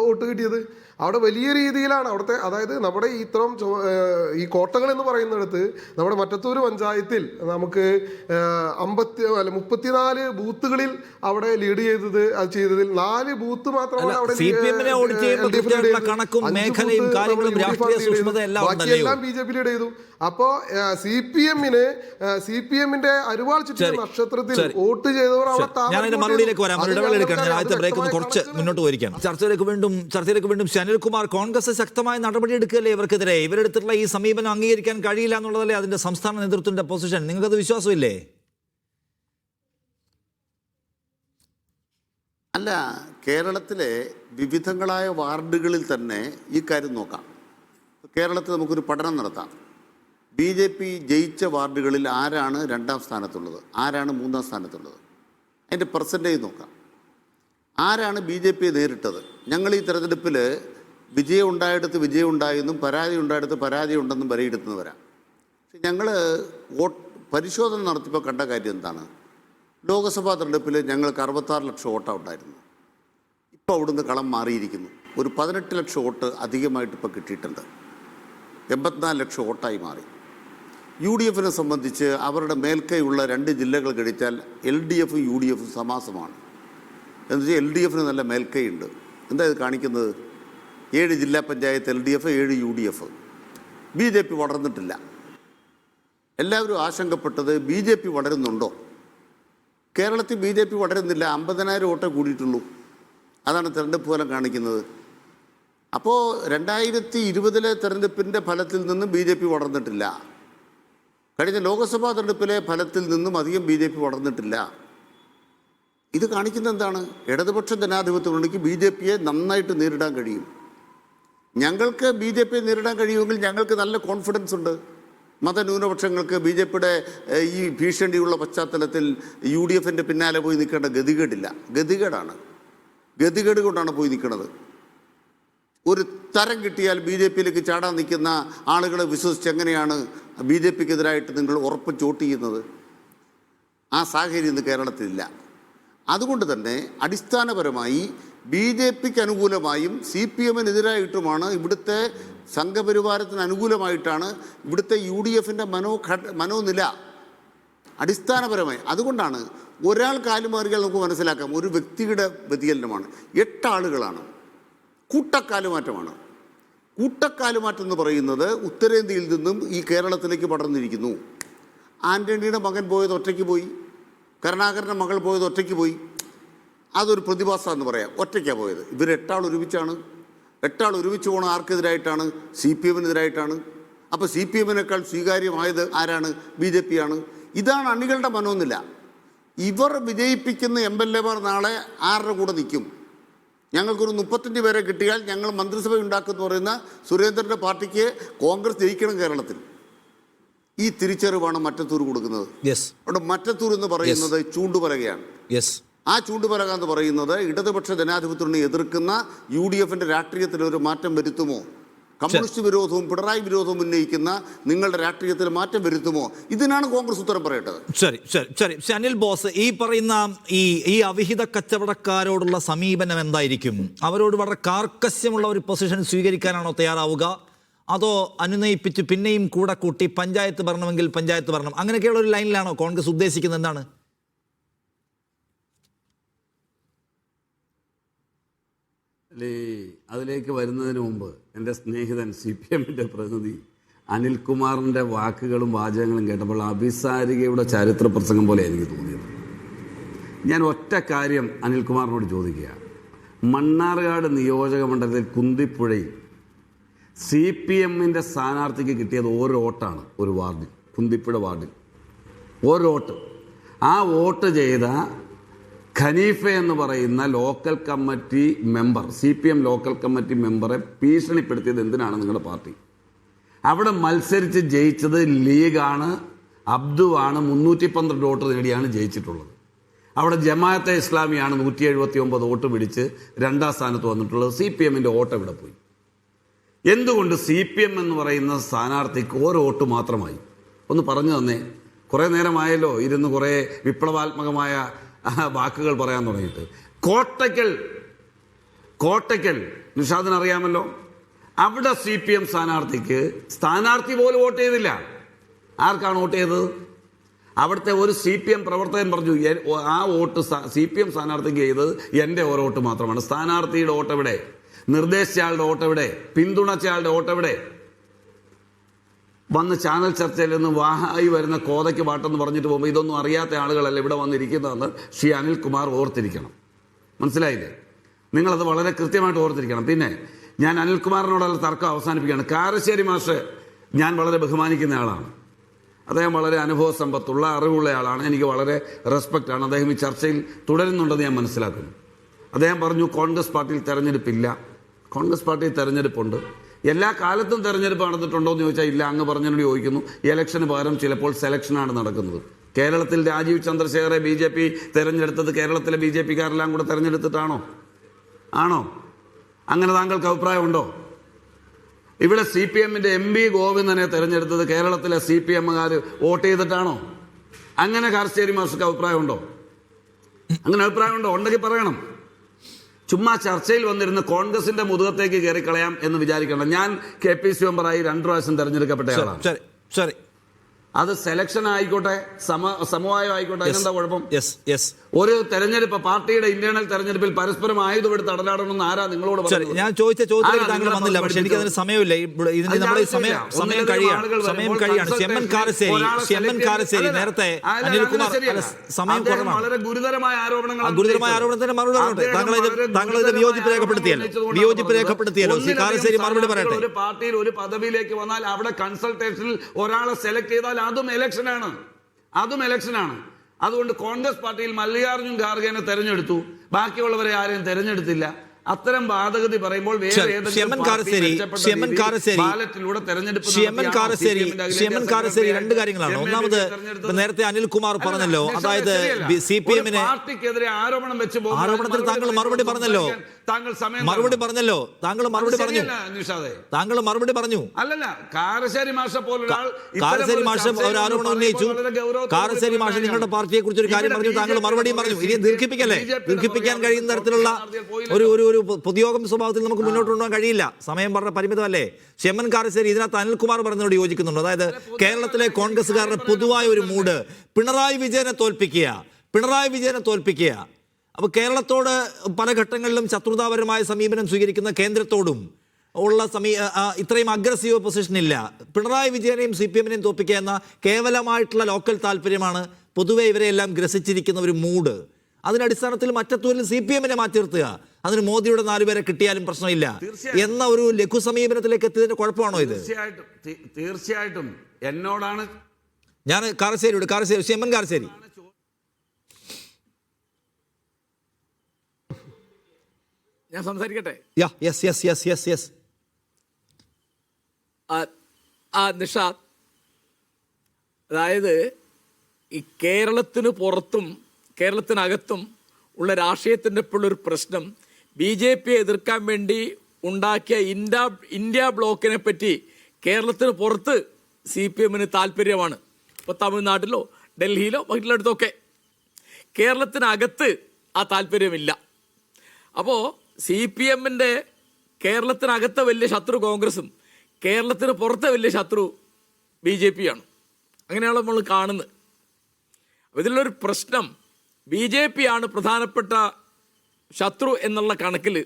വോട്ട് കിട്ടിയത്. അവിടെ വലിയ രീതിയിലാണ് അവിടുത്തെ, അതായത് നമ്മുടെ ഇത്തരം ഈ കോട്ടകൾ എന്ന് പറയുന്നിടത്ത് നമ്മുടെ മറ്റത്തൂർ പഞ്ചായത്തിൽ നമുക്ക് 34 ബൂത്തുകളിൽ അവിടെ ലീഡ് ചെയ്തതിൽ 4 ബൂത്ത് മാത്രമാണ് അവിടെ ബാക്കിയെല്ലാം BJP ലീഡ് ചെയ്തു. അപ്പോ CPM-ന്റെ അരിവാൾ ചുറ്റിയ നക്ഷത്രത്തിൽ വോട്ട് ചെയ്തവർ അവിടെ ചർച്ചയിലേക്ക് വീണ്ടും അനിൽകുമാർ, കോൺഗ്രസ് ശക്തമായ നടപടിയെടുക്കുകയല്ലേ ഇവർക്കെതിരെ? ഇവരെടുത്തുള്ള ഈ സമീപനം അംഗീകരിക്കാൻ കഴിയില്ല എന്നുള്ളതല്ലേ അതിന്റെ സംസ്ഥാന നേതൃത്വത്തിന്റെ പൊസിഷൻ? നിങ്ങൾക്കത് വിശ്വാസമില്ലേ? അല്ല, കേരളത്തിലെ വിവിധങ്ങളായ വാർഡുകളിൽ തന്നെ ഈ കാര്യം നോക്കാം. കേരളത്തിൽ നമുക്കൊരു പഠനം നടത്താം. BJP ജയിച്ച വാർഡുകളിൽ ആരാണ് 2ാം സ്ഥാനത്തുള്ളത്, ആരാണ് 3ാം സ്ഥാനത്തുള്ളത്, അതിൻ്റെ പെർസെൻറ്റേജ് നോക്കാം. ആരാണ് BJP നേരിട്ടത്? ഞങ്ങൾ ഈ തെരഞ്ഞെടുപ്പിൽ വിജയം ഉണ്ടായിടത്ത് വിജയം ഉണ്ടായെന്നും പരാജയം ഉണ്ടായിടത്ത് പരാജയം ഉണ്ടെന്നും വിലയിരുത്തുന്നവരാണ്. പക്ഷെ ഞങ്ങൾ പരിശോധന നടത്തിയപ്പോൾ കണ്ട കാര്യം എന്താണ്? ലോക്സഭാ തെരഞ്ഞെടുപ്പിൽ ഞങ്ങൾക്ക് 66 ലക്ഷം വോട്ടാണ് ഉണ്ടായിരുന്നു. ഇപ്പോൾ അവിടുന്ന് കളം മാറിയിരിക്കുന്നു. ഒരു 18 ലക്ഷം വോട്ട് അധികമായിട്ട് ഇപ്പോൾ കിട്ടിയിട്ടുണ്ട്. 84 ലക്ഷം വോട്ടായി മാറി. UDF-നെ സംബന്ധിച്ച് അവരുടെ മേൽക്കൈയുള്ള 2 ജില്ലകൾ കഴിച്ചാൽ LDF-ഉം UDF-ഉം സമാസമാണ്. എന്നുവെച്ചാൽ LDF-ന് നല്ല മേൽക്കൈയുണ്ട്. എന്താ ഇത് കാണിക്കുന്നത്? 7 ജില്ലാ പഞ്ചായത്ത് LDF, 7 UDF. BJP വളർന്നിട്ടില്ല. എല്ലാവരും ആശങ്കപ്പെട്ടത് BJP വളരുന്നുണ്ടോ? കേരളത്തിൽ BJP വളരുന്നില്ല. 50,000 വോട്ടേ കൂടിയിട്ടുള്ളൂ. അതാണ് തെരഞ്ഞെടുപ്പ് ഫലം കാണിക്കുന്നത്. അപ്പോൾ 2020 തെരഞ്ഞെടുപ്പിൻ്റെ ഫലത്തിൽ നിന്നും BJP വളർന്നിട്ടില്ല. കഴിഞ്ഞ ലോക്സഭാ തെരഞ്ഞെടുപ്പിലെ ഫലത്തിൽ നിന്നും അധികം BJP വളർന്നിട്ടില്ല. ഇത് കാണിക്കുന്നത് എന്താണ്? ഇടതുപക്ഷ ജനാധിപത്യ മുന്നണിക്ക് BJP-യെ നന്നായിട്ട് നേരിടാൻ കഴിയും. ഞങ്ങൾക്ക് BJP-യെ നേരിടാൻ കഴിയുമെങ്കിൽ ഞങ്ങൾക്ക് നല്ല കോൺഫിഡൻസ് ഉണ്ട്. മതന്യൂനപക്ഷങ്ങൾക്ക് BJP-യുടെ ഈ ഭീഷണിയുള്ള പശ്ചാത്തലത്തിൽ UDF-ന്റെ പിന്നാലെ പോയി നിൽക്കേണ്ട ഗതികേടില്ല. ഗതികേട് കൊണ്ടാണ് പോയി നിൽക്കുന്നത്. ഒരു തരം കിട്ടിയാൽ BJP-യിലേക്ക് ചാടാൻ നിൽക്കുന്ന ആളുകളെ വിശ്വസിച്ച് എങ്ങനെയാണ് BJP-ക്കെതിരായിട്ട് നിങ്ങൾ ഉറപ്പ് ചോട്ട് ചെയ്യുന്നത്? ആ സാഹചര്യം ഇന്ന് കേരളത്തിലില്ല. അതുകൊണ്ട് തന്നെ അടിസ്ഥാനപരമായി BJP-ക്ക് അനുകൂലമായും CPM-നെതിരായിട്ടുമാണ് ഇവിടുത്തെ സംഘപരിവാരത്തിന് അനുകൂലമായിട്ടാണ് ഇവിടുത്തെ UDF-ന്റെ മനോനില അടിസ്ഥാനപരമായി. അതുകൊണ്ടാണ് ഒരാൾ കാലുമാറിയാൽ നമുക്ക് മനസ്സിലാക്കാം ഒരു വ്യക്തിയുടെ വ്യതിചലനമാണ്. 8 ആളുകളാണ്. കൂട്ടക്കാലുമാറ്റമാണ്. കൂട്ടക്കാലുമാറ്റം എന്ന് പറയുന്നത് ഉത്തരേന്ത്യയിൽ നിന്നും ഈ കേരളത്തിലേക്ക് പടർന്നിരിക്കുന്നു. ആൻ്റണിയുടെ മകൻ പോയത് ഒറ്റയ്ക്ക് പോയി, കരുണാകരൻ്റെ മകൾ പോയത് ഒറ്റയ്ക്ക് പോയി. അതൊരു പ്രതിഭാസമെന്ന് പറയാം. ഒറ്റയ്ക്കാണ് പോയത്. ഇവർ 8 ആൾ ഒരുമിച്ചാണ്. 8 ആൾ ഒരുമിച്ച് പോകണം. ആർക്കെതിരായിട്ടാണ്? CPM-നെതിരായിട്ടാണ്. അപ്പോൾ CPM-നേക്കാൾ സ്വീകാര്യമായത് ആരാണ്? BJP-യാണ്. ഇതാണ് അണികളുടെ മനോനില. ഇവർ വിജയിപ്പിക്കുന്ന MLA-മാർ നാളെ ആരുടെ കൂടെ നിൽക്കും? ഞങ്ങൾക്കൊരു 35 പേരെ കിട്ടിയാൽ ഞങ്ങൾ മന്ത്രിസഭ ഉണ്ടാക്കുമെന്ന് പറയുന്ന സുരേന്ദ്രൻ്റെ പാർട്ടിക്ക് കോൺഗ്രസ് ജയിക്കണം കേരളത്തിൽ. ഈ തിരിച്ചറിവാണ് മറ്റത്തൂർ കൊടുക്കുന്നത്. അവിടെ മറ്റത്തൂർ എന്ന് പറയുന്നത് ചൂണ്ടുപലകയാണ്. ആ ചൂണ്ടുപലക എന്ന് പറയുന്നത് ഇടതുപക്ഷ ജനാധിപത്യത്തിനെ എതിർക്കുന്ന UDF-ന്റെ രാഷ്ട്രീയത്തിൽ ഒരു മാറ്റം വരുത്തുമോ? കമ്മ്യൂണിസ്റ്റ് വിരോധവും പിണറായി വിരോധവും ഉന്നയിക്കുന്ന നിങ്ങളുടെ രാഷ്ട്രീയത്തിൽ മാറ്റം വരുത്തുമോ? ഇതിനാണ് കോൺഗ്രസ് ഉത്തരം പറയേണ്ടത്. ശരി അനിൽ ബോസ്, ഈ പറയുന്ന ഈ അവിഹിത കച്ചവടക്കാരോടുള്ള സമീപനം എന്തായിരിക്കും? അവരോട് വളരെ കാർക്കശ്യമുള്ള ഒരു പൊസിഷൻ സ്വീകരിക്കാനാണോ തയ്യാറാവുക? അതോ അനുനയിപ്പിച്ച് പിന്നെയും കൂടെ കൂട്ടി പഞ്ചായത്ത് ഭരണമെങ്കിൽ പഞ്ചായത്ത് ഭരണം, അങ്ങനെയൊക്കെയുള്ള ഒരു ലൈനിലാണോ കോൺഗ്രസ് ഉദ്ദേശിക്കുന്നത്? എന്താണ്? അതിലേക്ക് വരുന്നതിന് മുമ്പ് എൻ്റെ സ്നേഹിതൻ CPM-ന്റെ പ്രതിനിധി അനിൽകുമാറിൻ്റെ വാക്കുകളും വാചകങ്ങളും കേട്ടപ്പോൾ അഭിസാരികയുടെ ചരിത്ര പ്രസംഗം പോലെ എനിക്ക് തോന്നിയത്. ഞാൻ ഒറ്റ കാര്യം അനിൽകുമാറിനോട് ചോദിക്കുക. മണ്ണാർക്കാട് നിയോജക മണ്ഡലത്തിൽ കുന്തിപ്പുഴയിൽ CPM-ന്റെ സ്ഥാനാർത്ഥിക്ക് കിട്ടിയത് ഒരു വോട്ടാണ്. ഒരു വാർഡിൽ, കുന്തിപ്പുഴ വാർഡിൽ ഒരു വോട്ട്. ആ വോട്ട് ചെയ്ത ഖനീഫ എന്ന് പറയുന്ന local committee member, CPM local committee മെമ്പറെ ഭീഷണിപ്പെടുത്തിയത് എന്തിനാണ് നിങ്ങളുടെ പാർട്ടി? അവിടെ മത്സരിച്ച് ജയിച്ചത് ലീഗാണ്, അബ്ദുവാണ് 312 വോട്ട് നേടിയാണ് ജയിച്ചിട്ടുള്ളത്. അവിടെ ജമാഅത്തെ ഇസ്ലാമിയാണ് 179 വോട്ട് പിടിച്ച് 2ാം സ്ഥാനത്ത് വന്നിട്ടുള്ളത്. CPM-ന്റെ വോട്ട് എവിടെ പോയി? എന്തുകൊണ്ട് CPM എന്ന് പറയുന്ന സ്ഥാനാർത്ഥിക്ക് ഒരു വോട്ട് മാത്രമായി? ഒന്ന് പറഞ്ഞു തന്നെ. കുറേ നേരമായല്ലോ ഇരുന്ന് കുറേ വിപ്ലവാത്മകമായ വാക്കുകൾ പറയാൻ തുടങ്ങിയിട്ട്. കോട്ടയ്ക്കൽ നിഷാദിന് അറിയാമല്ലോ, അവിടെ CPM സ്ഥാനാർത്ഥി പോലും വോട്ട് ചെയ്തില്ല. ആർക്കാണ് വോട്ട് ചെയ്തത്? അവിടുത്തെ ഒരു CPM പ്രവർത്തകൻ പറഞ്ഞു ആ വോട്ട് CPM സ്ഥാനാർത്ഥിക്ക് ചെയ്തത് എൻ്റെ ഒരു വോട്ട് മാത്രമാണ്. സ്ഥാനാർത്ഥിയുടെ വോട്ട് എവിടെ? നിർദ്ദേശിച്ചയാളുടെ വോട്ട് എവിടെ? പിന്തുണച്ചയാളുടെ വോട്ട് എവിടെ? വന്ന് ചാനൽ ചർച്ചയിൽ നിന്ന് വാഹായി വരുന്ന കോതയ്ക്ക് പാട്ടെന്ന് പറഞ്ഞിട്ട് പോകുമ്പോൾ ഇതൊന്നും അറിയാത്ത ആളുകളല്ല ഇവിടെ വന്നിരിക്കുന്നതെന്ന് ശ്രീ അനിൽകുമാർ ഓർത്തിരിക്കണം. മനസ്സിലായില്ലേ? നിങ്ങളത് വളരെ കൃത്യമായിട്ട് ഓർത്തിരിക്കണം. പിന്നെ ഞാൻ അനിൽകുമാറിനോടുള്ള തർക്കം അവസാനിപ്പിക്കുകയാണ്. കാരശ്ശേരി മാഷ് ഞാൻ വളരെ ബഹുമാനിക്കുന്ന ആളാണ്. അദ്ദേഹം വളരെ അനുഭവ സമ്പത്തുള്ള അറിവുള്ള ആളാണ്. എനിക്ക് വളരെ റെസ്പെക്റ്റാണ്. അദ്ദേഹം ഈ ചർച്ചയിൽ തുടരുന്നുണ്ടെന്ന് ഞാൻ മനസ്സിലാക്കുന്നു. അദ്ദേഹം പറഞ്ഞു കോൺഗ്രസ് പാർട്ടിയിൽ തെരഞ്ഞെടുപ്പില്ല. കോൺഗ്രസ് പാർട്ടിയിൽ തെരഞ്ഞെടുപ്പുണ്ട്. എല്ലാ കാലത്തും തെരഞ്ഞെടുപ്പ് നടന്നിട്ടുണ്ടോ എന്ന് ചോദിച്ചാൽ ഇല്ല. അങ്ങ് പറഞ്ഞതിനോട് ചോദിക്കുന്നു. ഇലക്ഷന് പകരം ചിലപ്പോൾ സെലക്ഷനാണ് നടക്കുന്നത്. കേരളത്തിൽ രാജീവ് ചന്ദ്രശേഖരെ BJP തെരഞ്ഞെടുത്തത് കേരളത്തിലെ BJP-കാരെല്ലാം കൂടെ തെരഞ്ഞെടുത്തിട്ടാണോ? ആണോ? അങ്ങനെ താങ്കൾക്ക് അഭിപ്രായമുണ്ടോ? ഇവിടെ CPM-ന്റെ MB ഗോവിന്ദനെ തെരഞ്ഞെടുത്തത് കേരളത്തിലെ CPM-കാർ വോട്ട് ചെയ്തിട്ടാണോ? അങ്ങനെ കാരശ്ശേരി മാസ്റ്റർക്ക് അഭിപ്രായമുണ്ടോ? അങ്ങനെ അഭിപ്രായമുണ്ടോ? ഉണ്ടെങ്കിൽ പറയണം. ചുമ്മാ ചർച്ചയിൽ വന്നിരുന്ന കോൺഗ്രസിന്റെ മുതുകത്തേക്ക് കയറിക്കളയാം എന്ന് വിചാരിക്കണം. ഞാൻ KPC മെമ്പറായി 2 പ്രാവശ്യം തെരഞ്ഞെടുക്കപ്പെട്ടയാളാണ്. അത് സെലക്ഷൻ ആയിക്കോട്ടെ, സമവായം ആയിക്കോട്ടെ, അതിനെന്താ കുഴപ്പം? ഒരു തെരഞ്ഞെടുപ്പ്, പാർട്ടിയുടെ ഇന്റേണൽ തെരഞ്ഞെടുപ്പിൽ പരസ്പരം ആയുധമെടുത്ത് അടലാടണമെന്ന് ആരാ നിങ്ങളോട് പറഞ്ഞത്? ഞാൻ ചോദിച്ച ചോദ്യത്തിലേക്ക് താങ്കൾ വന്നില്ല. പക്ഷെ എനിക്ക് അതിന് സമയമില്ല. നമ്മുടെ സമയം കഴിയാണ്. ചെമ്മൻ കാരശ്ശേരി നേരത്തെ അനിൽകുമാർ സമയം കുറവാണ്. വളരെ ഗുരുതരമായ ആരോപണത്തിന് മറുപടി താങ്കൾ വിയോജിപ്പ് രേഖപ്പെടുത്തിയല്ലോ. കാരശ്ശേരി മറുപടി പറയട്ടെ. ഒരു പാർട്ടിയിൽ ഒരു പദവിയിലേക്ക് വന്നാൽ അവിടെ കൺസൾട്ടേഷനിൽ ഒരാളെ സെലക്ട് ചെയ്താൽ അതും ഇലക്ഷനാണ്. അതുകൊണ്ട് കോൺഗ്രസ് പാർട്ടിയിൽ മല്ലികാർജുൻ ഖാർഗെനെ തെരഞ്ഞെടുത്തു, ബാക്കിയുള്ളവരെ ആരെയും തെരഞ്ഞെടുത്തില്ല. അത്തരം വാദഗതി പറയുമ്പോൾ രണ്ട് കാര്യങ്ങളാണ്. ഒന്നാമത് നേരത്തെ അനിൽകുമാർ പറഞ്ഞല്ലോ, അതായത് CPM-നെ പാർട്ടിക്കെതിരെ ആരോപണം വെച്ച് ആരോപണത്തിൽ താങ്കൾ മറുപടി പറഞ്ഞല്ലോ. താങ്കൾ മറുപടി പറഞ്ഞു. അല്ലല്ല, കാരശ്ശേരി മാഷ പോലൊരാൾ ഒരു ആരോപണം ഉന്നയിച്ചു. കാരശ്ശേരി മാഷ നിങ്ങളുടെ പാർട്ടിയെ കുറിച്ച് ഒരു കാര്യം പറഞ്ഞു, താങ്കൾ മറുപടിയും പറഞ്ഞു. ഇനി ദീർഘിപ്പിക്കാൻ കഴിയുന്ന തരത്തിലുള്ള ഒരു പൊതുയോഗം സ്വഭാവത്തിൽ നമുക്ക് മുന്നോട്ട് കൊണ്ടുപോകാൻ കഴിയില്ല. സമയം പറഞ്ഞ പരിമിതമല്ലേ. ചെമ്മൻ കാരശ്ശേരി ഇതിനകത്ത് അനിൽകുമാർ പറഞ്ഞതിനോട് യോജിക്കുന്നുണ്ട്. അതായത് കേരളത്തിലെ കോൺഗ്രസ്സുകാരുടെ പൊതുവായ ഒരു മൂഡ് പിണറായി വിജയനെ തോൽപ്പിക്കുക. അപ്പോൾ കേരളത്തോട് പല ഘട്ടങ്ങളിലും ശത്രുതാപരമായ സമീപനം സ്വീകരിക്കുന്ന കേന്ദ്രത്തോടും ഉള്ള ഇത്രയും അഗ്രസീവ് പൊസിഷൻ ഇല്ല. പിണറായി വിജയനെയും CPM-നെയും തോൽപ്പിക്കുക എന്ന കേവലമായിട്ടുള്ള ലോക്കൽ താല്പര്യമാണ് പൊതുവെ ഇവരെല്ലാം ഗ്രസിച്ചിരിക്കുന്ന ഒരു മൂഡ്. അതിനടിസ്ഥാനത്തിൽ മറ്റത്തൂരിൽ CPM-നെ മാറ്റി നിർത്തുക, അതിന് മോദിയുടെ 4 പേരെ കിട്ടിയാലും പ്രശ്നമില്ല എന്ന ഒരു ലഘു സമീപനത്തിലേക്ക് എത്തിയതിന്റെ കുഴപ്പമാണോ ഇത്? തീർച്ചയായിട്ടും എന്നോടാണ് ഞാൻ ചെമ്മൻ കാരശ്ശേരി ഞാൻ സംസാരിക്കട്ടെ? നിഷാദ്, അതായത് ഈ കേരളത്തിന് പുറത്തും കേരളത്തിനകത്തും ഉള്ള രാഷ്ട്രീയത്തിൻ്റെ ഇപ്പോഴൊരു പ്രശ്നം BJP-യെ എതിർക്കാൻ വേണ്ടി ഉണ്ടാക്കിയ ഇന്ത്യ ബ്ലോക്കിനെ പറ്റി കേരളത്തിന് പുറത്ത് CPM-ന് താല്പര്യമാണ്. ഇപ്പോൾ തമിഴ്നാട്ടിലോ ഡൽഹിയിലോ മറ്റുള്ളിടത്തൊക്കെ. കേരളത്തിനകത്ത് ആ താല്പര്യമില്ല. അപ്പോൾ CPM-ന്റെ കേരളത്തിനകത്തെ വലിയ ശത്രു കോൺഗ്രസും കേരളത്തിന് പുറത്തെ വലിയ ശത്രു BJP-യാണ്. അങ്ങനെയാണ് നമ്മൾ കാണുന്നത്. അപ്പോൾ ഇതിലൊരു പ്രശ്നം BJP-യാണ് പ്രധാനപ്പെട്ട ശത്രു എന്നുള്ള കണക്കിൽ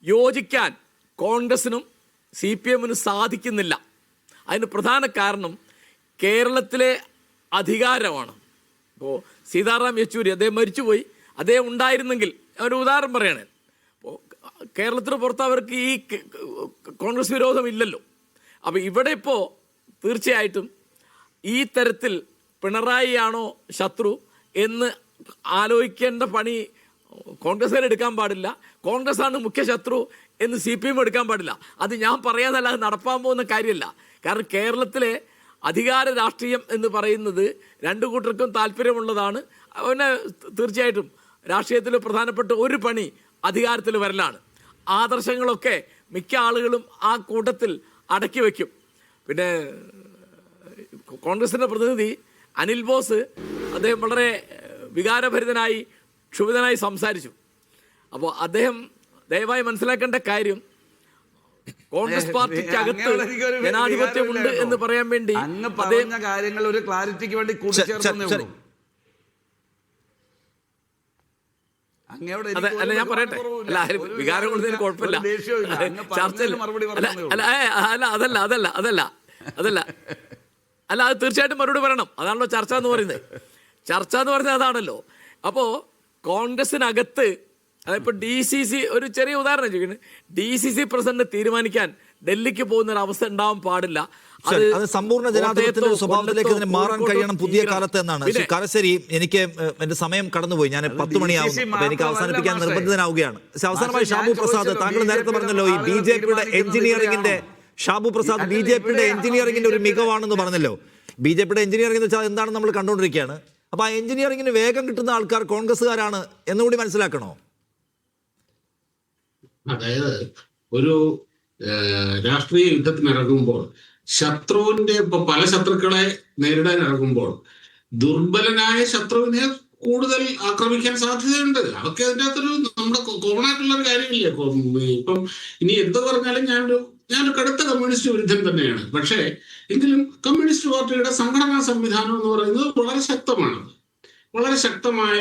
യോജിക്കാൻ കോൺഗ്രസിനും CPM-നും സാധിക്കുന്നില്ല. അതിന് പ്രധാന കാരണം കേരളത്തിലെ അധികാരമാണ്. ഇപ്പോൾ സീതാറാം യെച്ചൂരി അദ്ദേഹം മരിച്ചുപോയി, അദ്ദേഹം ഉണ്ടായിരുന്നെങ്കിൽ ഒരു ഉദാഹരണം പറയണേ. അപ്പോൾ കേരളത്തിന് പുറത്ത് അവർക്ക് ഈ കോൺഗ്രസ് വിരോധമില്ലല്ലോ. അപ്പോൾ ഇവിടെ ഇപ്പോൾ തീർച്ചയായിട്ടും ഈ തരത്തിൽ പിണറായിയാണോ ശത്രു എന്ന് ആലോചിക്കേണ്ട പണി കോൺഗ്രസ്സുകാർ എടുക്കാൻ പാടില്ല. കോൺഗ്രസ് ആണ് മുഖ്യ ശത്രു എന്ന് CPM എടുക്കാൻ പാടില്ല. അത് ഞാൻ പറയാതല്ല, അത് നടപ്പാൻ പോകുന്ന കാര്യമല്ല. കാരണം കേരളത്തിലെ അധികാര രാഷ്ട്രീയം എന്ന് പറയുന്നത് രണ്ടു കൂട്ടർക്കും താല്പര്യമുള്ളതാണ്. പിന്നെ തീർച്ചയായിട്ടും രാഷ്ട്രീയത്തിൽ പ്രധാനപ്പെട്ട ഒരു പണി അധികാരത്തിൽ വരലാണ്. ആദർശങ്ങളൊക്കെ മിക്ക ആളുകളും ആ കൂട്ടത്തിൽ അടക്കി വയ്ക്കും. പിന്നെ കോൺഗ്രസിൻ്റെ പ്രതിനിധി അനിൽ ബോസ് അദ്ദേഹം വളരെ വികാരഭരിതനായി ക്ഷുഭിതനായി സംസാരിച്ചു. അപ്പോൾ അദ്ദേഹം ദയവായി മനസ്സിലാക്കേണ്ട കാര്യം കോൺഗ്രസ് പാർട്ടിക്ക് അകത്ത് ജനാധിപത്യമുണ്ട് എന്ന് പറയാൻ വേണ്ടി അങ്ങ് പറഞ്ഞ കാര്യങ്ങൾ ഒരു ക്ലാരിറ്റിക്ക് വേണ്ടി കൂട്ടിച്ചേർത്തേ ഉള്ളൂ. അല്ല ഞാൻ പറയട്ടെ, അല്ല വികാരം കൊണ്ടതിന് കുഴപ്പമില്ല, ചർച്ചയിൽ അല്ല അത് തീർച്ചയായിട്ടും മറുപടി പറയണം. അതാണല്ലോ ചർച്ച എന്ന് പറയുന്നത്. ചർച്ച എന്ന് പറയുന്നത് അതാണല്ലോ. അപ്പോൾ കോൺഗ്രസിനകത്ത് അതിപ്പോൾ DCC ഒരു ചെറിയ ഉദാഹരണം ചോദിക്കുന്നത്, DCC പ്രസിഡന്റ് തീരുമാനിക്കാൻ ഡൽഹിക്ക് പോകുന്ന ഒരു അവസ്ഥ ഉണ്ടാവാൻ പാടില്ല. അത് സമ്പൂർണ്ണ ജനാധിപത്യത്തിന്റെ ഒരു സ്വഭാവത്തിലേക്ക് ഇതിന് മാറാൻ കഴിയണം പുതിയ കാലത്ത് എന്നാണ്. കാലശ്ശേരി, എനിക്ക് എന്റെ സമയം കടന്നുപോയി, ഞാൻ 10 മണിയാവും, അപ്പൊ എനിക്ക് അവസാനിപ്പിക്കാൻ നിർബന്ധിതനാവുകയാണ്. അവസാനമായി ഷാബു പ്രസാദ്, താങ്കൾ നേരത്തെ പറഞ്ഞല്ലോ ഈ BJPയുടെ എഞ്ചിനീയറിംഗിന്റെ, ഷാബു പ്രസാദ് BJPയുടെ എഞ്ചിനീയറിംഗിന്റെ ഒരു മികവാണെന്ന് പറഞ്ഞല്ലോ. BJPയുടെ എഞ്ചിനീയറിംഗ് എന്ന് വെച്ചാൽ എന്താണെന്ന് നമ്മൾ കണ്ടുകൊണ്ടിരിക്കുകയാണ്. അപ്പൊ ആ എഞ്ചിനീയറിംഗിന് വേഗം കിട്ടുന്ന ആൾക്കാർ കോൺഗ്രസ്സുകാരാണ് എന്നുകൂടി മനസ്സിലാക്കണോ? അതായത് ഒരു രാഷ്ട്രീയ യുദ്ധത്തിനിറങ്ങുമ്പോൾ ശത്രുവിന്റെ ഇപ്പൊ പല ശത്രുക്കളെ നേരിടാൻ ഇറങ്ങുമ്പോൾ ദുർബലനായ ശത്രുവിനെ കൂടുതൽ ആക്രമിക്കാൻ സാധ്യതയുണ്ട്. അതൊക്കെ അതിൻ്റെ അകത്തൊരു നമ്മുടെ കോമൺ ആയിട്ടുള്ള ഒരു കാര്യമില്ലേ. ഇപ്പം ഇനി എന്ത് പറഞ്ഞാലും ഞാനൊരു കടുത്ത കമ്മ്യൂണിസ്റ്റ് വിരുദ്ധൻ തന്നെയാണ്. പക്ഷേ എങ്കിലും കമ്മ്യൂണിസ്റ്റ് പാർട്ടിയുടെ സംഘടനാ സംവിധാനം എന്ന് പറയുന്നത് വളരെ ശക്തമാണ്. വളരെ ശക്തമായ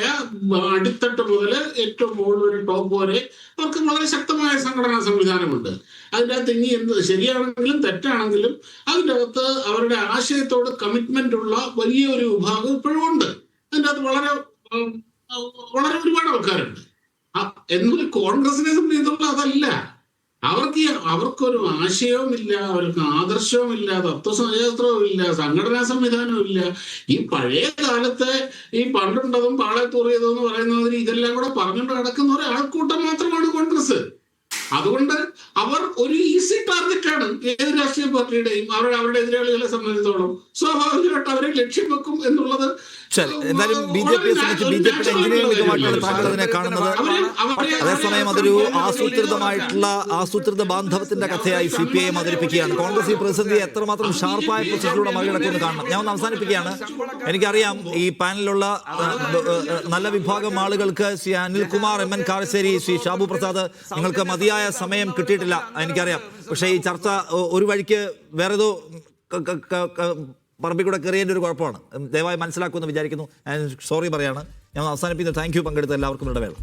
അടിത്തട്ട് മുതൽ ഏറ്റവും മുകളിൽ ഒരു ടോപ്പ് വരെ അവർക്ക് വളരെ ശക്തമായ സംഘടനാ സംവിധാനമുണ്ട്. അതിൻ്റെ അകത്ത് ഇനി എന്ത് ശരിയാണെങ്കിലും തെറ്റാണെങ്കിലും അതിൻ്റെ അകത്ത് അവരുടെ ആശയത്തോട് കമ്മിറ്റ്മെന്റ് ഉള്ള വലിയൊരു വിഭാഗം ഇപ്പോഴും ഉണ്ട്. അതിൻ്റെ അകത്ത് വളരെ വളരെ ഒരുപാട് ആൾക്കാരുണ്ട്. എന്നൊരു കോൺഗ്രസിനെ സംബന്ധിച്ചിടത്തോളം അതല്ല. അവർക്കൊരു ആശയവുമില്ല, അവർക്ക് ആദർശവുമില്ല, തത്വശാസ്ത്രവുമില്ല, സംഘടനാ സംവിധാനവുമില്ല. ഈ പഴയ കാലത്തെ ഈ പണ്ടുണ്ടതും പാളെ തൂറിയതും എന്ന് പറയുന്ന മാതിരി ഇതെല്ലാം കൂടെ പറഞ്ഞുകൊണ്ട് നടക്കുന്ന ഒരു ആൾക്കൂട്ടം മാത്രമാണ് കോൺഗ്രസ്. അതുകൊണ്ട് അവർ ഒരു ഈസി ടാർഗറ്റാണ് ഏത് രാഷ്ട്രീയ പാർട്ടിയുടെയും. അവരുടെ എതിരാളികളെ സംബന്ധിച്ചിടത്തോളം സ്വാഭാവികമായിട്ട് അവരെ ലക്ഷ്യം വെക്കും എന്നുള്ളത്. എന്തായാലും BJPയെ സംബന്ധിച്ച് BJPയുടെ എഞ്ചിനീയറിംഗ് മികവായിട്ടാണ് താങ്കൾ അതിനെ കാണുന്നത്. അതേസമയം അതൊരു ആസൂത്രിത ബാന്ധവത്തിന്റെ കഥയായി CPIM അവതരിപ്പിക്കുകയാണ്. കോൺഗ്രസ് ഈ പ്രതിസന്ധിയെ എത്രമാത്രം ഷാർപ്പായ പ്രൊസസ്സിലൂടെ മറികടക്കുമെന്ന് കാണണം. ഞാൻ ഒന്ന് അവസാനിപ്പിക്കുകയാണ്. എനിക്കറിയാം ഈ പാനലിലുള്ള നല്ല വിഭാഗം ആളുകൾക്ക് ശ്രീ അനിൽകുമാർ, MN കാരശ്ശേരി, ശ്രീ ഷാബു പ്രസാദ്, നിങ്ങൾക്ക് മതിയായ സമയം കിട്ടിയിട്ടില്ല, എനിക്കറിയാം. പക്ഷേ ഈ ചർച്ച ഒരു വഴിക്ക് വേറേതോ പറമ്പിൽ കൂടെ കയറിയതിൻ്റെ ഒരു കുഴപ്പമാണ്. ദയവായി മനസ്സിലാക്കുമെന്ന് വിചാരിക്കുന്നു. സോറി പറയാണ്. ഞാൻ അവസാനിപ്പിക്കുന്നു. താങ്ക് യു പങ്കെടുത്ത എല്ലാവർക്കും ഇടവേള.